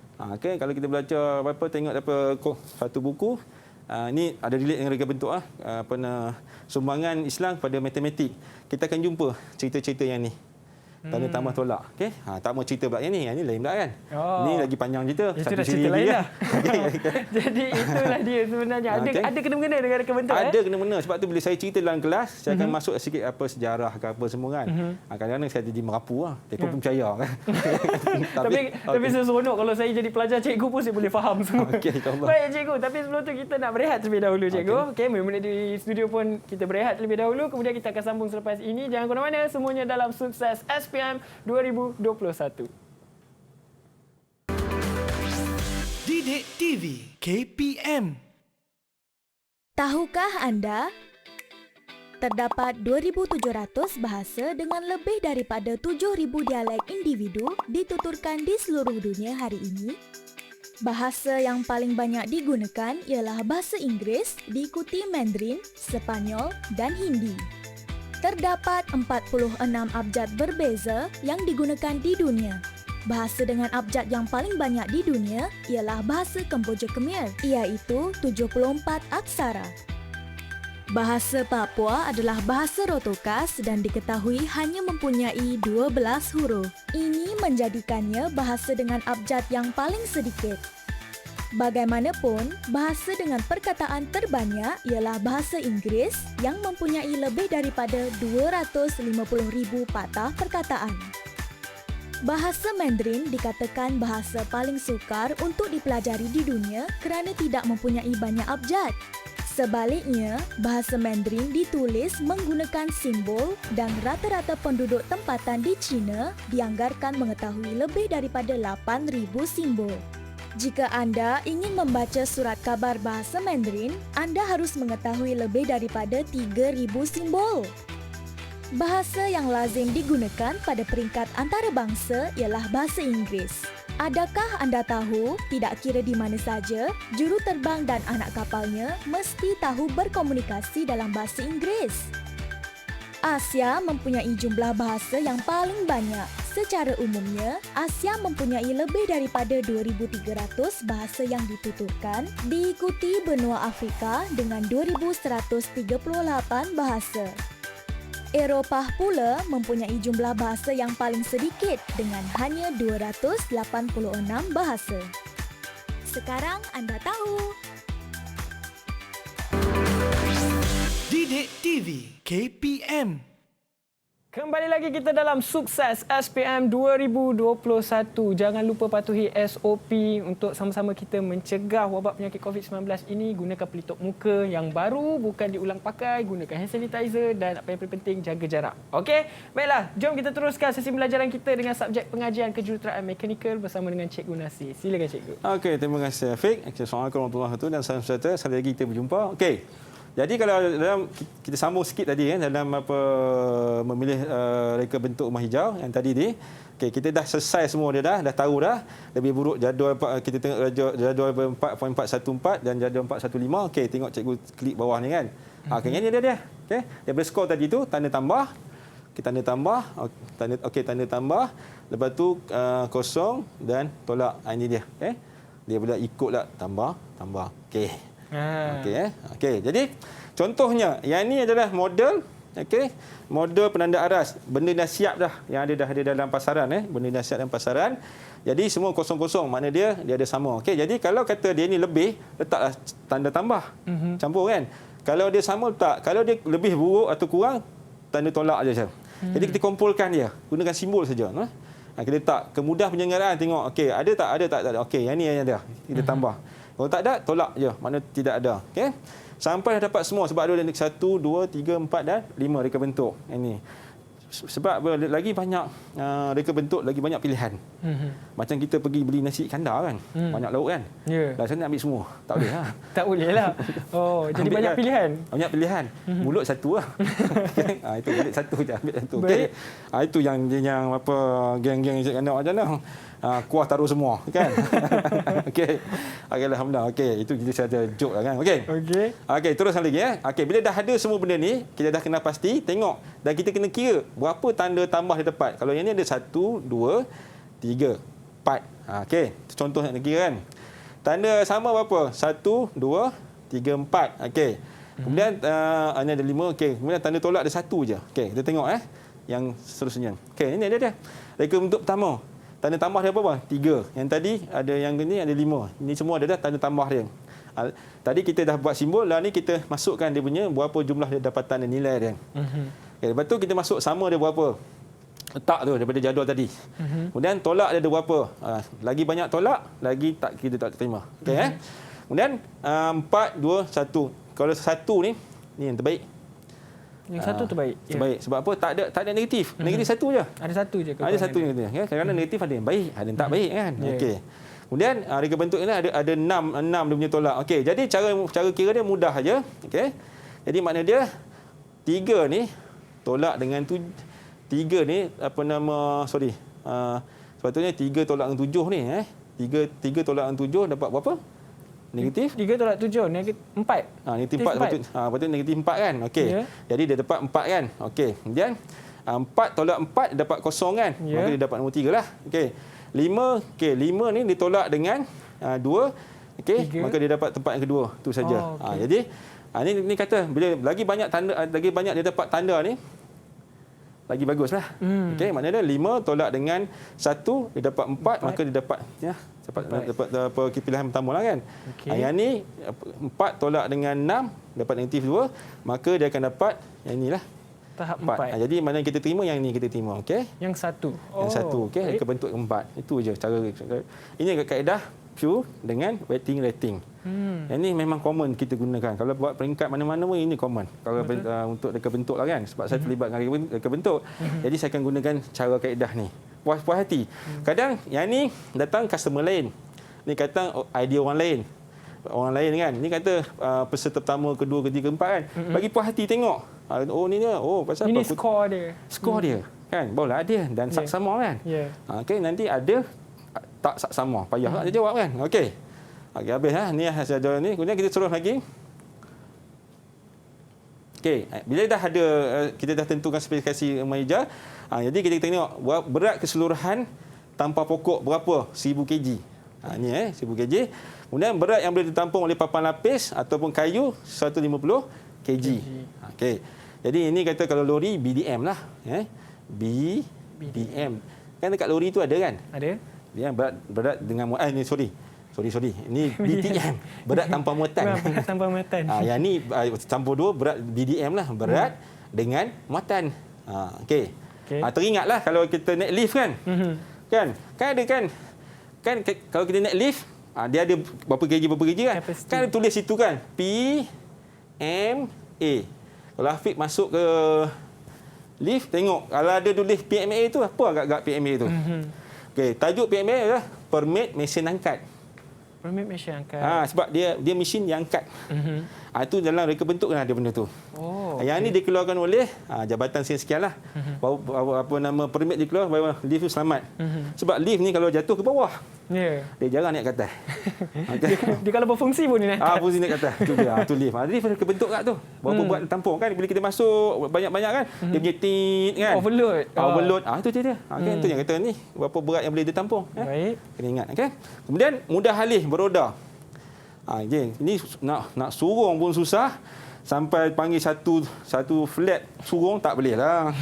Kalau kita belajar tengok satu buku, ni ada relate dengan reka bentuk sumbangan Islam pada matematik. Kita akan jumpa cerita-cerita yang ni. Tanda tambah tolak. Okey. Tak mau cerita pula yang ni lain pula kan. Ni lagi panjang cerita. Itu dah cerita lain lah. Jadi itulah dia sebenarnya. Ada kena-mengena dengan reka bentuk. Ada kena-mengena. Sebab tu bila saya cerita dalam kelas, saya akan masuk sikit apa sejarah ke apa semua kan. Kadang-kadang saya jadi merapu lah. Mereka pun percaya kan. Tapi saya seronok kalau saya jadi pelajar cikgu pun saya boleh faham semua. Baik cikgu, tapi sebelum tu kita nak berehat terlebih dahulu cikgu. Okey, menit di studio pun kita berehat terlebih dahulu. Kemudian kita akan sambung selepas ini. Jangan ke mana-mana, semuanya dalam Sukses SPM 2021. Didik TV KPM. Tahukah anda? Terdapat 2,700 bahasa dengan lebih daripada 7,000 dialek individu dituturkan di seluruh dunia hari ini. Bahasa yang paling banyak digunakan ialah bahasa Inggeris, diikuti Mandarin, Sepanyol dan Hindi. Terdapat 46 abjad berbeza yang digunakan di dunia. Bahasa dengan abjad yang paling banyak di dunia ialah bahasa Kemboja Khmer, iaitu 74 aksara. Bahasa Papua adalah bahasa Rotokas dan diketahui hanya mempunyai 12 huruf. Ini menjadikannya bahasa dengan abjad yang paling sedikit. Bagaimanapun, bahasa dengan perkataan terbanyak ialah bahasa Inggeris yang mempunyai lebih daripada 250,000 patah perkataan. Bahasa Mandarin dikatakan bahasa paling sukar untuk dipelajari di dunia kerana tidak mempunyai banyak abjad. Sebaliknya, bahasa Mandarin ditulis menggunakan simbol dan rata-rata penduduk tempatan di China dianggarkan mengetahui lebih daripada 8,000 simbol. Jika anda ingin membaca surat khabar bahasa Mandarin, anda harus mengetahui lebih daripada 3,000 simbol. Bahasa yang lazim digunakan pada peringkat antarabangsa ialah bahasa Inggeris. Adakah anda tahu, tidak kira di mana saja, juruterbang dan anak kapalnya mesti tahu berkomunikasi dalam bahasa Inggeris? Asia mempunyai jumlah bahasa yang paling banyak. Secara umumnya, Asia mempunyai lebih daripada 2,300 bahasa yang dituturkan, diikuti benua Afrika dengan 2,138 bahasa. Eropah pula mempunyai jumlah bahasa yang paling sedikit dengan hanya 286 bahasa. Sekarang anda tahu. Didik TV KPM. Kembali lagi kita dalam Sukses SPM 2021. Jangan lupa patuhi SOP untuk sama-sama kita mencegah wabak penyakit COVID-19 ini. Gunakan pelitup muka yang baru, bukan diulang pakai. Gunakan hand sanitizer dan apa yang paling penting, jaga jarak. Okey? Baiklah, jom kita teruskan sesi pembelajaran kita dengan subjek pengajian kejuruteraan mekanikal bersama dengan Cikgu Nasir. Silakan Cikgu. Okey, terima kasih Afiq. Assalamualaikum warahmatullahi wabarakatuh dan salam sejahtera. Sekali lagi kita berjumpa. Okey. Jadi kalau dalam kita sambung sikit tadi kan dalam apa memilih reka bentuk rumah hijau yang tadi ni, okey, kita dah selesai semua dia dah tahu dah lebih buruk jadual kita tengok jadual 4.414 dan jadual 415. Okey, tengok cikgu klik bawah ni kan. Okey, ini dia. Okey, daripada skor tadi tu tanda tambah, kita tanda tambah, tanda tambah, lepas tu kosong dan tolak. Ini dia. Okey. Dia pula ikutlah tambah. Okey. Okey. Jadi contohnya yang ini adalah model, model penanda aras. Benda dah siap dah yang ada dalam pasaran benda dah siap dalam pasaran. Jadi semua kosong-kosong, makna dia ada sama. Okey, jadi kalau kata dia ni lebih, letaklah tanda tambah. Campur kan. Kalau dia sama letak, kalau dia lebih buruk atau kurang, tanda tolak aja. Jadi kita kumpulkan dia, gunakan simbol saja. Kita letak kemudah penyelenggaraan, tengok okey, ada tak. Okey, yang ni yang ada. Kita tambah. Kalau tak ada, tolak je. Makna tidak ada. Okay? Sampai dah dapat semua. Sebab ada 1, 2, 3, 4 dan 5 reka bentuk. Ini. Sebab lagi banyak reka bentuk, lagi banyak pilihan. Macam kita pergi beli nasi kandar kan. Banyak lauk kan. Dah sana ambil semua. Tak boleh lah. Tak boleh lah. Oh, jadi banyak pilihan. Banyak pilihan. Mulut satu lah. Itu balik satu je. Ambil satu. Okay? Itu yang apa geng-geng nasi kandar macam mana. Kuah taruh semua kan. Okey. Alhamdulillah. Okey, itu kita saja joke lah kan. Okey, teruskan lagi Okey, bila dah ada semua benda ni, kita dah kena pasti tengok dan kita kena kira berapa tanda tambah dia tepat. Kalau yang ni ada 1, 2, 3, 4. Okey, contoh nak kira kan. Tanda sama berapa? 1, 2, 3, 4. Okey. Kemudian ini ada 5. Okey, kemudian tanda tolak ada 1 je. Okey, kita tengok yang seterusnya. Okey, ini dia. Reka bentuk pertama. Tanda tambah dia berapa? 3. Yang tadi ada yang ini ada 5. Ini semua ada dah tanda tambah dia. Tadi kita dah buat simbol, lah ni kita masukkan dia punya berapa jumlah dia dapatan dan nilai dia. Okay, lepas tu kita masuk sama dia berapa. Letak tu daripada jadual tadi. Kemudian tolak dia ada berapa. Lagi banyak tolak, lagi tak kita tak terima. Okey Kemudian 4, 2, 1. Kalau 1 ni yang terbaik. Yang satu terbaik. Terbaik. Sebab apa? Tak ada negatif. Negatif satu je. Ada satu je. Ada satu yang negatif. Ya? Kadang-kadang negatif ada yang baik, ada yang tak baik kan. Okey. Kemudian reka bentuk ini ada 6 dia punya tolak. Okey. Jadi cara kira dia mudah aja. Okey. Jadi makna dia 3 ni tolak dengan 3 ni sepatutnya 3 tolak dengan 7 ni 3 tolak dengan 7 dapat berapa? Negatif 3 tolak 7 negatif 4. Negatif 4 patut negatif 4 kan. Okey. Jadi dia dapat 4 kan. Okey. Kemudian 4 tolak 4 dapat kosong kan. Maka dia dapat nombor 3 lah. Okey. 5 ni ditolak dengan 2. Okey. Maka dia dapat tempat yang kedua. Tu saja. Jadi ni kata bila lagi banyak dia dapat tanda ni lagi baguslah. Okey, maknanya 5 tolak dengan 1 dia dapat 4 maka dia dapat dapat apa pilihan pertama lah kan. Yang ni 4 tolak dengan 6 dapat negatif 2 maka dia akan dapat yang inilah tahap 4. Jadi mana yang kita terima yang ni kita terima. Okey. Yang 1. Yang 1 okey reka bentuk 4. Itu je cara. Ini kaedah Q dengan rating. Yang ni memang common kita gunakan. Kalau buat peringkat mana-mana pun ini common. Kalau untuk reka bentuk lah kan. Sebab saya terlibat dengan reka bentuk. Jadi saya akan gunakan cara kaedah ni. Puas hati. Kadang yang ni datang customer lain. Ni kata idea orang lain. Orang lain kan. Ni kata peserta pertama, kedua, ketiga, empat kan. Bagi puas hati tengok. Oh ni dia. Oh pasal ini apa? skor dia. Skor dia. Kan. Barulah ada dan saksama kan. Okey nanti ada tak saksama. Payah nak dia jawab kan. Okey. Okey habis ni hasil ni. Kemudian kita terus lagi. Okey, bila dah ada kita dah tentukan spesifikasi meja, jadi kita tengok berat keseluruhan tanpa pokok berapa? 1000 kg. Ni 1000 kg. Kemudian berat yang boleh ditampung oleh papan lapis ataupun kayu 150 kg. Okey. Jadi ini kata kalau lori BDM lah, BDM. Kan dekat lori tu ada kan? Ada. Dia berat dengan ni sorry. Ini BTM, berat tanpa muatan. Berat tanpa muatan. Yang ni campur 2 berat BDM lah, berat dengan muatan. Okey. Teringatlah kalau kita naik lift kan. Kan ada kan kalau kita naik lift dia ada berapa kg kan. Kan ada tulis situ kan PMA. Kalau Afiq masuk ke lift tengok kalau ada tulis PMA tu apa agak-agak PMA tu. Okey, tajuk PMA adalah permit mesin angkat. Permit mesin angkat. Sebab dia mesin yang angkat. Itu dalam reka bentuk kan ada benda tu. Yang ni dikeluarkan oleh jabatan sekian-sekian lah. Apa nama permit dikeluar baru lift tu selamat. Sebab lift ni kalau jatuh ke bawah dia jarang naik ke atas. Dia kalau berfungsi pun dia naik atas. Fungsi naik ke atas. Itu dia. Itu lift. Lift reka bentuk kat tu. Berapa buat tampung kan bila kita masuk banyak-banyak kan dia punya tit kan. Overload. Itu dia. Kan tu yang kata ni berapa berat yang boleh ditampung. Baik. Kena ingat kan. Kemudian mudah halih beroda. Ini nak surung pun susah. Sampai panggil satu flat surung tak boleh lah.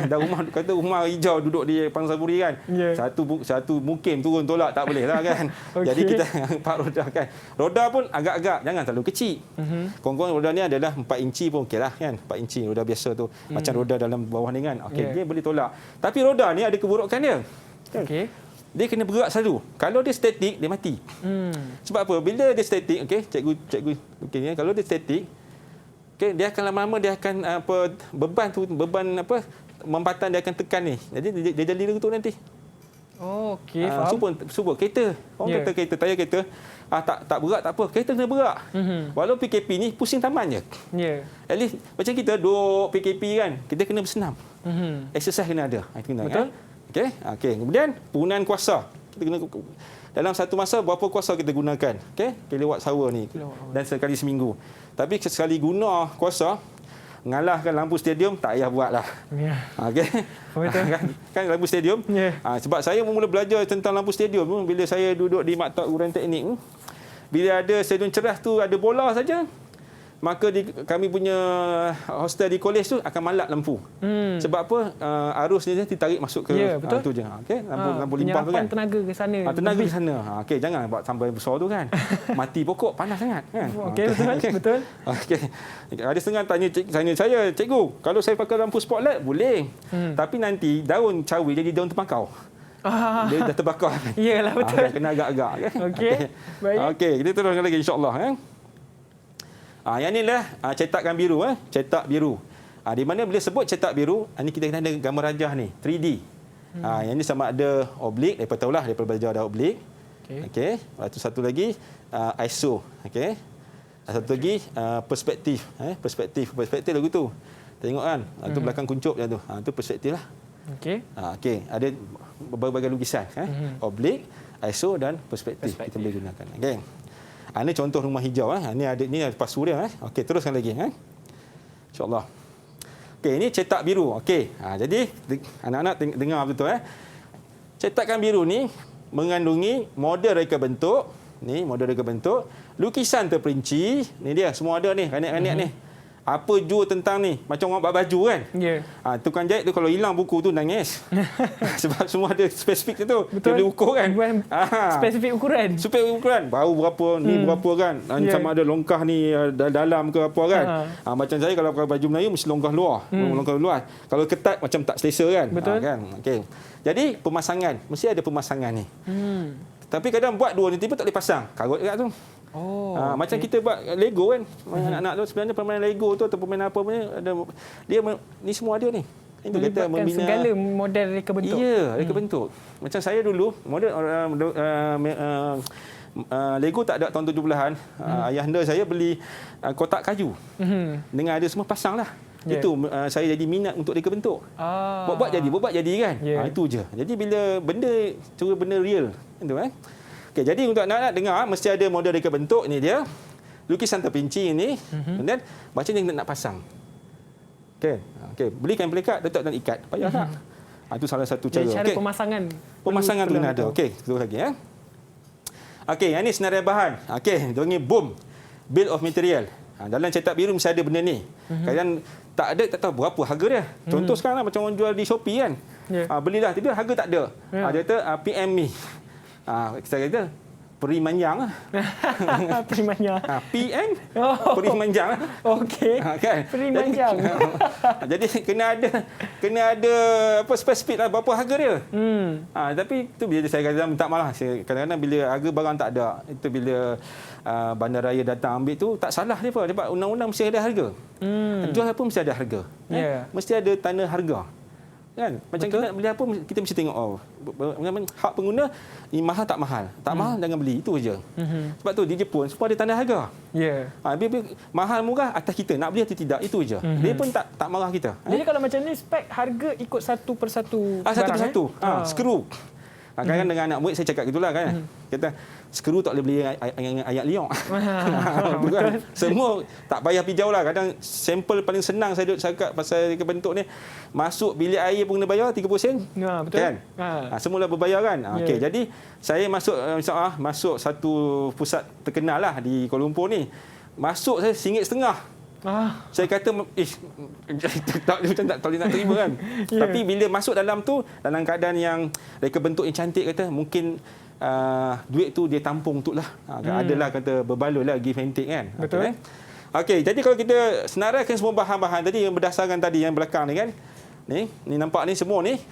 Dah rumah hijau duduk di Pangsapuri kan. Satu mukim turun tolak tak boleh lah kan. Jadi kita empat roda kan. Roda pun agak-agak jangan terlalu kecil. Kurang-kurang roda ni adalah 4 inci pun okey lah kan. 4 inci roda biasa tu. Macam roda dalam bawah ni kan. Okey, dia boleh tolak. Tapi roda ni ada keburukan dia. Okey. Dia kena bergerak selalu. Kalau dia statik, dia mati. Sebab apa? Bila dia statik, okey, cikgu okey, kalau dia statik, okey, dia akan lama-lama dia akan beban mempatan dia akan tekan ni. Jadi dia jadi letup nanti. Okey, faham. Cuba kereta. Orang kata kereta, tayar kereta tak berat tak apa. Kereta kena berat. Walau PKP ni pusing taman je. At least macam kita duduk PKP kan, kita kena bersenam. Exercise kena ada. Betul. Okey. Kemudian penggunaan kuasa. Kita kena dalam satu masa berapa kuasa kita gunakan. Okey, kilowatt hour ni. Dan sekali seminggu. Tapi sekali guna kuasa ngalahkan lampu stadium tak payah buatlah. Okey. Kan lampu stadium. Sebab saya mula belajar tentang lampu stadium tu bila saya duduk di Maktab Urang Teknik. Bila ada stadium cerah tu ada bola saja. maka kami punya hostel di kolej tu akan malap lampu. Sebab apa? Arus ni ditarik masuk ke betul. tu je. Okey, lampu limpah tu kan. Tenaga ke sana. Tenaga ke sana. Okey, jangan buat sampai besar tu kan. Mati pokok panas sangat kan. Okey, betul. Okey. Ada setengah tanya saya, cikgu, kalau saya pakai lampu spotlight boleh. Tapi nanti daun cawi jadi daun terpangkau. Dia dah terbakar. Iyalah, betul. Kena agak-agak kan. Okey. Baik. Okey, kita teruskan lagi insya-Allah kan. Yang inilah cetakan biru, cetak biru. Di mana bila sebut cetak biru, ini kita kena ada gambar rajah ni, 3D. Yang ini sama ada oblik, daripada tahulah daripada belajar ada oblik. Okey. Lepas tu satu lagi ISO, okey. Satu lagi perspektif, perspektif lagu tu. Tengok kan, tu belakang kuncup je tu. Tu perspektif lah. Okey. Okey, ada berbagai lukisan, oblik, ISO dan perspektif kita boleh gunakan. Okey. Ini contoh rumah hijau. Ini ada pas suria. Okey, teruskan lagi. InsyaAllah. Okey, ini cetak biru. Okey, jadi anak-anak dengar betul. Cetakan biru ni mengandungi model reka bentuk. Ni model reka bentuk. Lukisan terperinci. Ni dia, semua ada ni, ranik-ranik ni. Apa jua tentang ni? Macam orang buat baju kan? Ya. Tukang jahit tu kalau hilang buku tu nangis. Sebab semua ada spesifik tu. Betul. Dia boleh ukur kan? Spesifik ukuran. Spesifik ukuran. Bau berapa, ni berapa kan? Sama ada longkah ni dalam ke apa kan? Macam saya kalau pakai baju Melayu mesti longkah luar. Longkah luar. Kalau ketat macam tak selesa kan? Betul. Kan? Okay. Jadi pemasangan. Mesti ada pemasangan ni. Tapi kadang buat dua ni tiba tak boleh pasang. Karut dekat tu. Macam kita buat Lego kan. Anak-anak tu sebenarnya permainan Lego tu atau permainan apa punya dia ni semua ada ni. Itu kita membina segala model reka bentuk. Ya, reka bentuk. Macam saya dulu model Lego tak ada tahun 70-an. Ayahanda saya beli kotak kayu. Dengan ada semua pasang lah. Itu saya jadi minat untuk reka bentuk. Buat jadi kan. Itu je. Jadi bila benda real itu Okey, jadi untuk anak-anak dengar mesti ada model reka bentuk ni dia. Lukisan terperinci ini. Kemudian macam yang nak pasang. Okey, belikan pelikat, letak dan ikat. Payah tak? Itu salah satu cara. Cara pemasangan. Pemasangan tu kena ada. Okey, terus lagi Okey, yang ni senarai bahan. Okey, dia panggil BOM. Bill of Material. Dalam cetak biru mesti ada benda ni. Kadang tak ada, tak tahu berapa harga dia. Contoh sekarang lah, macam orang jual di Shopee kan. Belilah, tapi harga tak ada. Dia kata PM me. Saya kata peri manjang. Peri manjang. PN peri manjang. Okey. Kan? Peri manjang. Jadi kena ada apa spesifik lah berapa harga dia. Tapi tu bila saya kata tak malah. Kadang-kadang bila harga barang tak ada, itu bila bandaraya datang ambil tu tak salah dia apa. Sebab undang-undang mesti ada harga. Jual apa mesti ada harga. Mesti ada tanda harga. Kan? Macam kita nak beli apa kita mesti tengok hak pengguna ni mahal tak mahal. Tak mahal jangan beli, itu aja. Sebab tu di Jepun semua ada tanda harga. Bila mahal murah atas kita nak beli atau tidak, itu aja. Dia pun tak marah kita. Jadi kalau macam ni spek harga ikut satu persatu. Satu persatu. Skru. Kadang-kadang dengan anak murid saya cakap gitulah kan. Kata skru tak boleh beli ayat liok. Kan? Semua tak payah pergi jauh lah. Kadang sampel paling senang saya duduk cakap pasal reka bentuk ni. Masuk bilik air pun kena bayar 30 sen. Betul. Kan? Semula berbayar kan. Okey, jadi saya masuk satu pusat terkenal lah di Kuala Lumpur ni. Masuk saya RM1.50. Saya kata tak boleh nak terima kan. Tapi bila masuk dalam tu, dalam keadaan yang reka bentuk yang cantik, kata mungkin duit tu dia tampung tu lah. Adalah kata berbaloi lah, give and take kan. Betul. Okey, jadi kalau kita senaraikan semua bahan-bahan tadi yang berdasarkan tadi yang belakang ni kan. Ni nampak ni semua ni.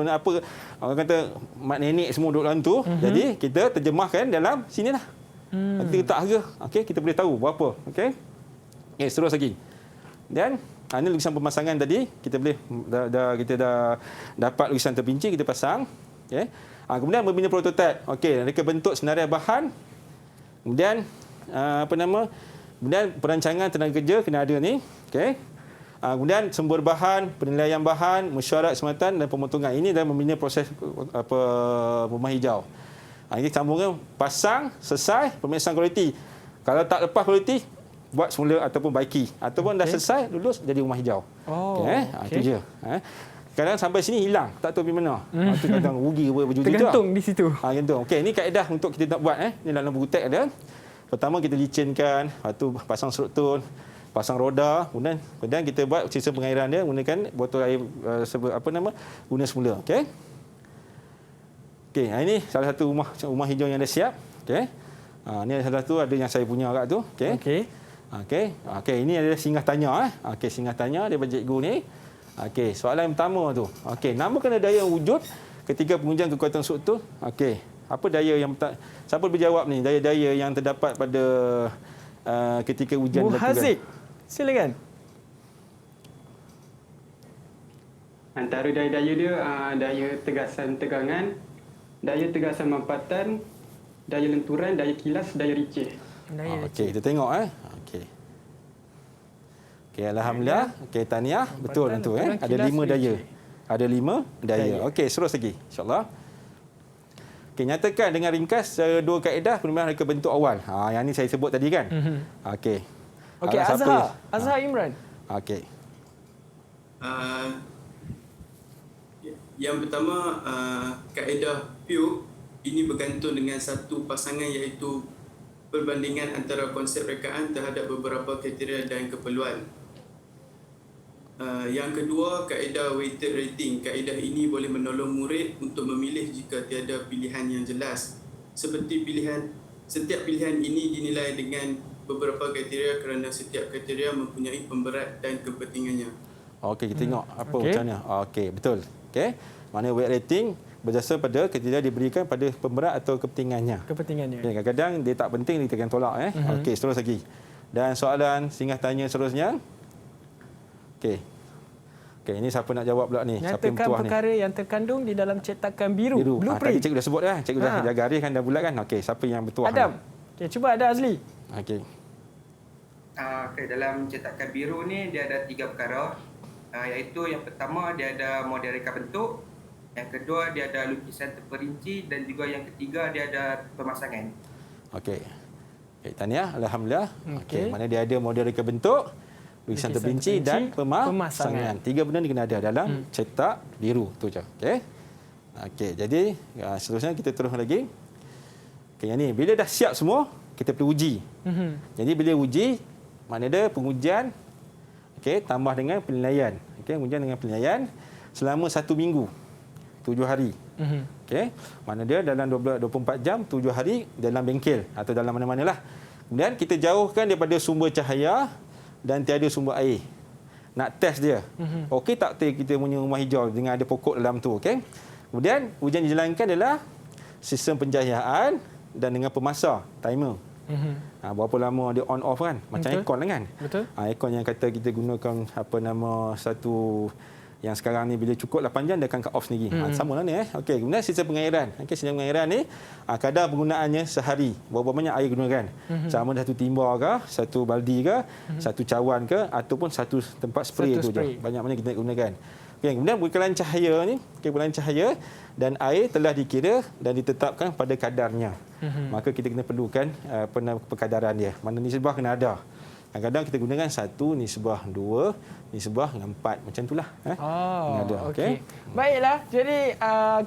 Apa orang kata mak nenek semua duduk dalam tu. Jadi kita terjemahkan dalam sinilah. Kita letak harga. Okey, kita boleh tahu berapa. Okey. Terus lagi. Dan ini lukisan pemasangan tadi, kita boleh kita dah dapat lukisan terperinci, kita pasang. Okey. Kemudian membina prototipe. Okey, reka bentuk senarai bahan. Kemudian kemudian perancangan tenaga kerja kena ada ni. Okey. Kemudian sumber bahan, penilaian bahan, mesyuarat sematan dan pemotongan. Ini dah membina proses rumah hijau. Ini sambungkan pasang, selesai, pemeriksaan kualiti. Kalau tak lepas kualiti, buat semula ataupun baiki. Ataupun dah selesai, lulus, jadi rumah hijau. Itu je. Kadang sampai sini hilang, tak tahu pergi mana. Itu kadang rugi baju tu. Tergantung di situ. Gantung. Okey, ini kaedah untuk kita nak buat. Ni dalam buku teks ada. Pertama kita licinkan, lepas tu pasang struktur. pasang roda, kemudian kita buat sistem pengairan dia menggunakan botol air guna semula. Okey. Okey, ini salah satu rumah hijau yang dah siap. Okey. Ini salah satu ada yang saya punya kat tu. Okey. Okey, ini adalah singgah tanya Okey, singgah tanya daripada cikgu ni. Okey, soalan yang pertama tu. Okey, namakan daya wujud ketika pengujian kekuatan struktur. Okey, apa daya yang siapa boleh jawab ni? Daya-daya yang terdapat pada ketika ujian Muhazik. Silakan. Antara daya-daya dia, daya tegasan tegangan, daya tegasan mampatan, daya lenturan, daya kilas, daya ricih. Okey, kita tengok Okey. Okey, alhamdulillah. Okey, tahniah. Betul tu Ada 5 daya. Ada 5 daya. Okey, terus lagi insya-Allah. Okey, nyatakan dengan ringkas dua kaedah penerimaan reka bentuk awal. Yang ni saya sebut tadi kan. Okey. Okey, Azhar Imran. Okey. Yang pertama, kaedah Pew ini bergantung dengan satu pasangan iaitu perbandingan antara konsep rekaan terhadap beberapa kriteria dan keperluan. Yang kedua, kaedah weighted rating. Kaedah ini boleh menolong murid untuk memilih jika tiada pilihan yang jelas. Setiap pilihan ini dinilai dengan beberapa kriteria kerana setiap kriteria mempunyai pemberat dan kepentingannya. Okey, kita tengok apa macam mana. Okey, betul. Okey. Mana weight rating berdasar pada kriteria diberikan pada pemberat atau kepentingannya. Okay, kadang-kadang dia tak penting kita akan tolak Okey, terus lagi. Dan soalan singgah tanya seterusnya. Okey. Okey, ini siapa nak jawab pula ni? Siapa yang bertuah ni? Nyatakan perkara yang terkandung di dalam cetakan biru. Blueprint. Tadi cikgu dah sebut Cikgu dah garis kan, dah bulat kan. Okey, siapa yang bertuah? Adam. Okey, cuba ada Azli. Okey. Okay, dalam cetakan biru ni dia ada 3 perkara. Iaitu yang pertama dia ada model reka bentuk, yang kedua dia ada lukisan terperinci dan juga yang ketiga dia ada pemasangan. Okey. Tahniah, alhamdulillah. Okey, mana dia ada model reka bentuk, lukisan terperinci dan pemasangan. 3 benda ni kena ada dalam cetak biru tu je. Okey. Okey, jadi seterusnya kita terus lagi. Okey, yang ni bila dah siap semua, kita perlu uji. Jadi bila uji, mana ada pengujian tambah dengan penilaian. Pengujian dengan penilaian selama 1 minggu. 7 hari. Mana dia dalam 24 jam, 7 hari dalam bengkel atau dalam mana-manalah. Kemudian kita jauhkan daripada sumber cahaya dan tiada sumber air. Nak test dia. Okey tak kita punya rumah hijau dengan ada pokok dalam tu, Kemudian ujian dijalankan adalah sistem pencahayaan dan dengan pemasar, timer. Berapa lama dia on off kan, macam aircon kan. Betul. Aircon yang kata kita gunakan satu yang sekarang ni bila cukup 8 jam dia akan cut off sendiri. Samalah ni Okey, kemudian sistem pengairan. Sistem pengairan ni kadar penggunaannya sehari. Berapa banyak air gunakan? Sama satu timba ke, satu baldi ke, satu cawan ke ataupun satu tempat spray tu je. Banyak-banyak kita gunakan. Okey, kemudian bekalan cahaya ni, bekalan cahaya dan air telah dikira dan ditetapkan pada kadarnya. Maka kita kena perlukan perkadaran dia. Mana nisbah kena ada. Kadang-kadang kita gunakan 1 nisbah 2 nisbah dengan 4 macam itulah. Okey. Baiklah. Jadi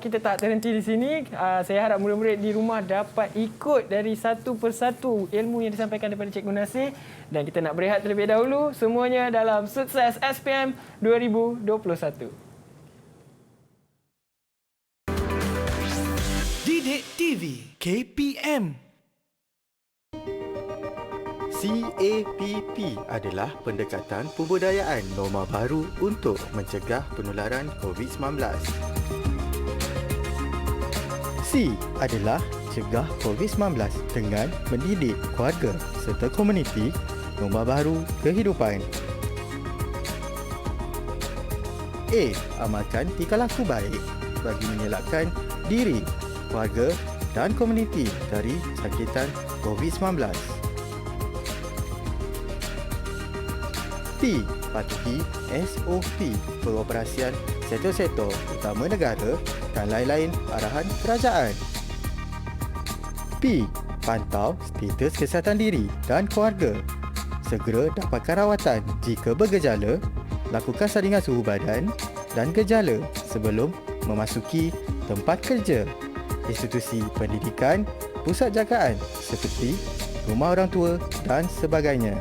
kita tak terhenti di sini. Saya harap murid-murid di rumah dapat ikut dari satu persatu ilmu yang disampaikan daripada Cikgu Nasir dan kita nak berehat terlebih dahulu semuanya dalam Sukses SPM 2021. Didik TV KPM. CAPP adalah pendekatan pembudayaan norma baru untuk mencegah penularan COVID-19. C adalah cegah COVID-19 dengan mendidik keluarga serta komuniti norma baru kehidupan. A. Amalkan tingkah laku baik bagi mengelakkan diri, keluarga dan komuniti dari jangkitan COVID-19. P. Patuhi SOP pengoperasian sektor-sektor utama negara dan lain-lain arahan kerajaan. P. Pantau status kesihatan diri dan keluarga. Segera dapatkan rawatan jika bergejala, lakukan saringan suhu badan dan gejala sebelum memasuki tempat kerja, institusi pendidikan, pusat jagaan seperti rumah orang tua dan sebagainya.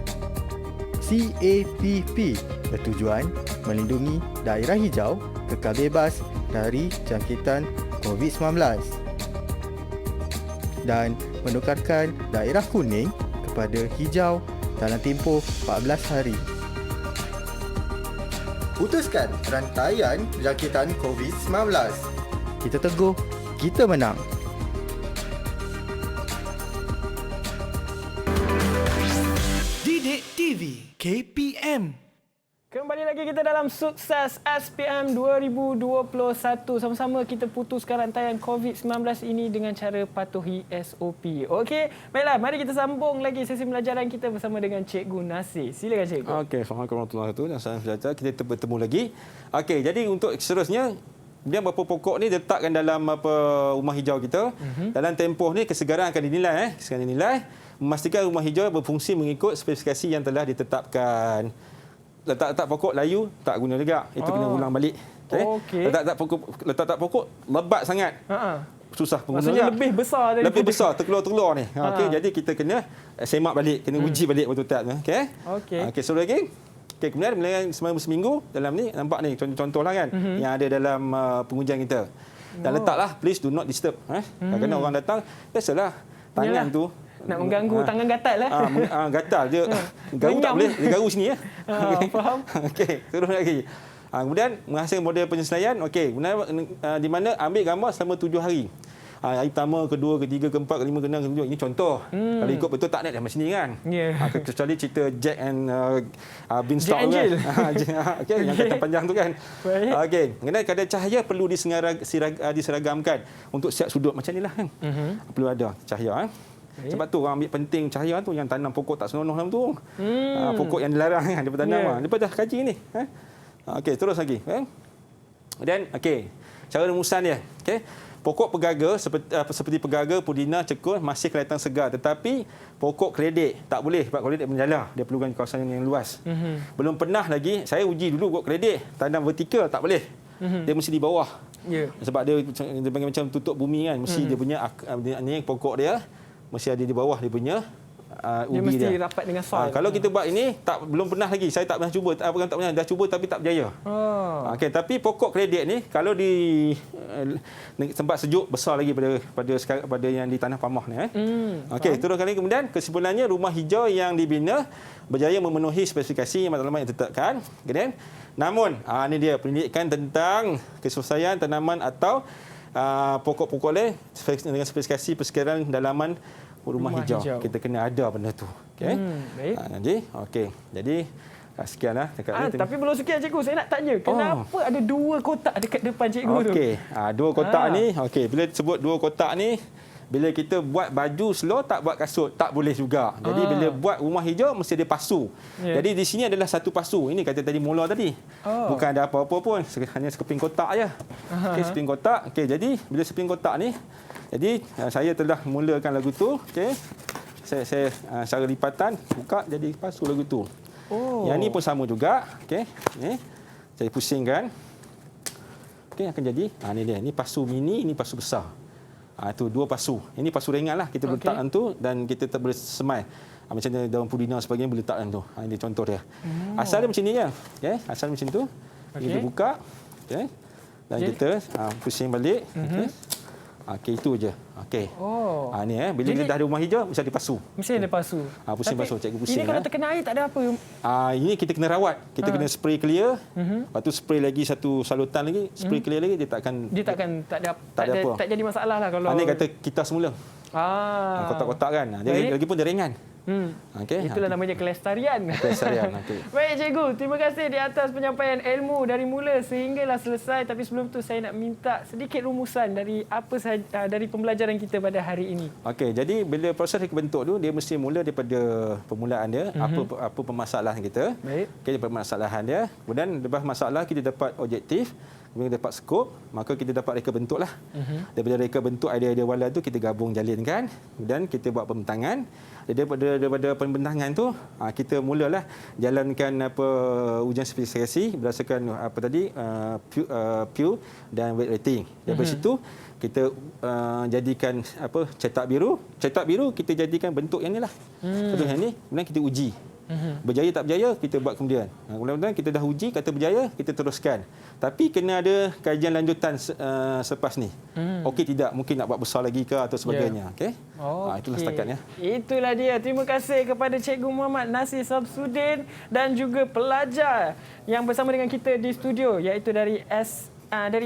CAPP bertujuan melindungi daerah hijau kekal bebas dari jangkitan COVID-19 dan menukarkan daerah kuning kepada hijau dalam tempoh 14 hari. Putuskan rantaian jangkitan COVID-19. Kita teguh, kita menang. Didik TV KPM. Kembali lagi kita dalam Sukses SPM 2021. Sama-sama kita putuskan rantaian COVID-19 ini dengan cara patuhi SOP. Okey, baiklah, mari kita sambung lagi sesi pembelajaran kita bersama dengan Cikgu Nasir. Silakan Cikgu. Okey, Assalamualaikum warahmatullahi wabarakatuh dan salam sejahtera. Kita bertemu lagi. Okey, jadi untuk seterusnya, dia berapa pokok ni diletakkan dalam rumah hijau kita. Dalam tempoh ni kesegaran akan dinilai. Kesegaran dinilai. Memastikan rumah hijau berfungsi mengikut spesifikasi yang telah ditetapkan. Letak-letak pokok layu tak guna juga. Itu kena ulang balik. Okay. Letak-letak pokok lebat sangat. Susah pengguna. Maksudnya lebih besar daripada lebih besar terkeluar-keluar ni. Okey, jadi kita kena semak balik, kena uji balik betul-betul. Okey. Okey, so lagi. Okey, kemudian seminggu dalam ni nampak ni contoh-contoh lah kan yang ada dalam pengujian kita. Dan letaklah please do not disturb. Kadang-kadang orang datang biasalah tangan tu nak mengganggu tangan gatal lah. Gatal dia. Garu tak boleh, dia garu sini ya. Faham? Okey, terus lagi. Kemudian menghasilkan model penyesuaian. Okey, di mana ambil gambar selama 7 hari. Hari pertama, kedua, ketiga, keempat, kelima, keenam, ketujuh. Ini contoh. Kalau ikut betul tak nak macam ni kan. Kecuali cerita Jack and Beanstalk kan. Okey, yang kata panjang tu kan. Okey, kemudian kadar cahaya perlu diseragamkan untuk setiap sudut macam inilah kan. Perlu ada cahaya. Sebab tu orang ambil penting cahaya tu yang tanam pokok tak senonoh dalam tu. Pokok yang dilarang kan daripada tanam. Lepas dah kaji ni. Okey, terus lagi. Dan okey, cara rumusan dia. Okey. Pokok pegaga seperti pegaga, pudina, cekul masih kelihatan segar, tetapi pokok keledek tak boleh sebab keledek menjala. Dia perlukan kawasan yang luas. Belum pernah lagi saya uji dulu pokok keledek tanam vertikal tak boleh. Dia mesti di bawah. Sebab dia panggil macam tutup bumi kan. Mesti dia punya ni pokok dia mesti ada di bawah dia punya ubi dia. Mesti rapat dengan soil. Kalau kita buat ini belum pernah lagi. Saya tak pernah cuba. Bukan tak pernah, dah cuba tapi tak berjaya. Okey, tapi pokok keledek ni kalau di tempat sejuk besar lagi pada yang di tanah pamah ni. Okey, terus kali kemudian kesimpulannya rumah hijau yang dibina berjaya memenuhi spesifikasi yang matlamat yang ditetapkan. Kemudian namun ini dia pendidikan tentang keselesaian tanaman atau pokok-pokok lain dengan spesifikasi persekitaran dalaman rumah hijau. Kita kena ada benda tu. Okey. Baik. Jadi sekianlah dekat tapi belum sekian cikgu, saya nak tanya kenapa ada 2 kotak dekat depan cikgu tu? Okey. 2 kotak ni, okey, bila sebut 2 kotak ni, bila kita buat baju slow tak buat kasut tak boleh juga. Jadi bila buat rumah hijau mesti ada pasu. Jadi di sini adalah satu pasu. Ini kata tadi mula tadi. Bukan ada apa-apa pun, hanya sekeping kotak aja. Okey, sekeping kotak. Okey, jadi bila sekeping kotak ni, jadi saya telah mulakan lagu tu. Okey. Saya cara lipatan buka jadi pasu lagu tu. Yang ni pun sama juga. Okey. Ni saya pusingkan. Okey, akan jadi ni dia. Ni pasu mini, ini pasu besar. Itu 2 pasu. Ini pasu ringan lah. Kita letakkan tu dan kita boleh semai. Macam daun pudina sebagainya boleh letakkan tu. Ini contoh dia. Asal dia macam ni je. Okay. Asal macam tu. Kita buka. Okay. Dan kita pusing balik. Okey, itu je. Okey. Ni bila kita dah ada rumah hijau mesti ada pasu. Mesti ada pasu. Pusing pasu, cikgu pusing. Ini kalau terkena air tak ada apa. Ini kita kena rawat. Kita kena spray clear. Lepas tu spray lagi satu salutan lagi, spray clear lagi, dia tak jadi masalah lah kalau. Ini kata kita semula. Kotak-kotak kan. Dia lagi pun dia ringan. Itulah namanya kelestarian. Baik cikgu, terima kasih di atas penyampaian ilmu dari mula sehinggalah selesai. Tapi sebelum tu saya nak minta sedikit rumusan dari apa sahaja dari pembelajaran kita pada hari ini. Okey, jadi bila proses bentuk tu dia mesti mula daripada permulaan dia, apa permasalahan kita. Baik. Okey, permasalahan dia. Kemudian lepas masalah kita dapat objektif, kemudian dapat skop, maka kita dapat reka bentuk lah. Daripada reka bentuk idea-idea wala tu kita gabung jalinkan, kemudian kita buat pembentangan. Daripada pembentangan tu kita mulalah jalankan ujian spesifikasi berdasarkan apa tadi Pew dan weight rating. Daripada situ kita jadikan cetak biru. Cetak biru kita jadikan bentuk yang inilah. Bentuk yang ni, kemudian kita uji. Berjaya tak berjaya, kita buat kemudian. Kemudian kita dah uji, kata berjaya, kita teruskan. Tapi kena ada kajian lanjutan selepas ni. Okey tidak, mungkin nak buat besar lagi ke atau sebagainya. Okey. Itulah setakat ya. Itulah dia. Terima kasih kepada Cikgu Muhammad Nasir Samsudin dan juga pelajar yang bersama dengan kita di studio, iaitu dari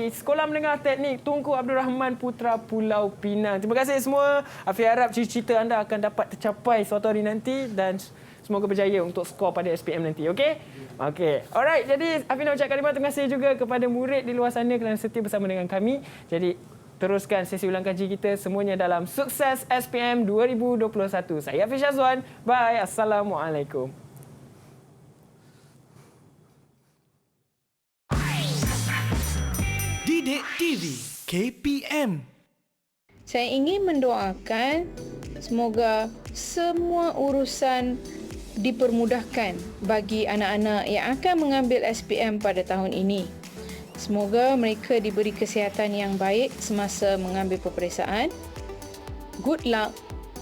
Sekolah Menengah Teknik Tunku Abdul Rahman Putra Pulau Pinang. Terima kasih semua. Afi harap cita-cita anda akan dapat tercapai suatu hari nanti dan semoga berjaya untuk skor pada SPM nanti. Okey? Okey. Alright, jadi Afi nak ucapkan terima kasih juga kepada murid di luar sana kerana setia bersama dengan kami. Jadi teruskan sesi ulang kaji kita semuanya dalam Sukses SPM 2021. Saya Hafiz Syazwan. Bye. Assalamualaikum. Didik TV KPM. Saya ingin mendoakan semoga semua urusan dipermudahkan bagi anak-anak yang akan mengambil SPM pada tahun ini. Semoga mereka diberi kesihatan yang baik semasa mengambil peperiksaan. Good luck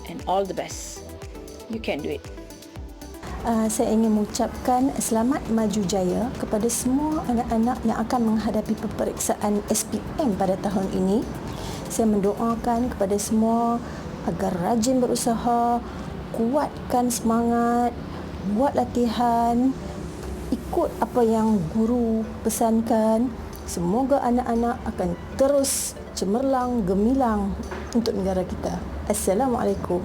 and all the best. You can do it. Saya ingin mengucapkan selamat maju jaya kepada semua anak-anak yang akan menghadapi peperiksaan SPM pada tahun ini. Saya mendoakan kepada semua agar rajin berusaha, kuatkan semangat, buat latihan, ikut apa yang guru pesankan. Semoga anak-anak akan terus cemerlang, gemilang untuk negara kita. Assalamualaikum.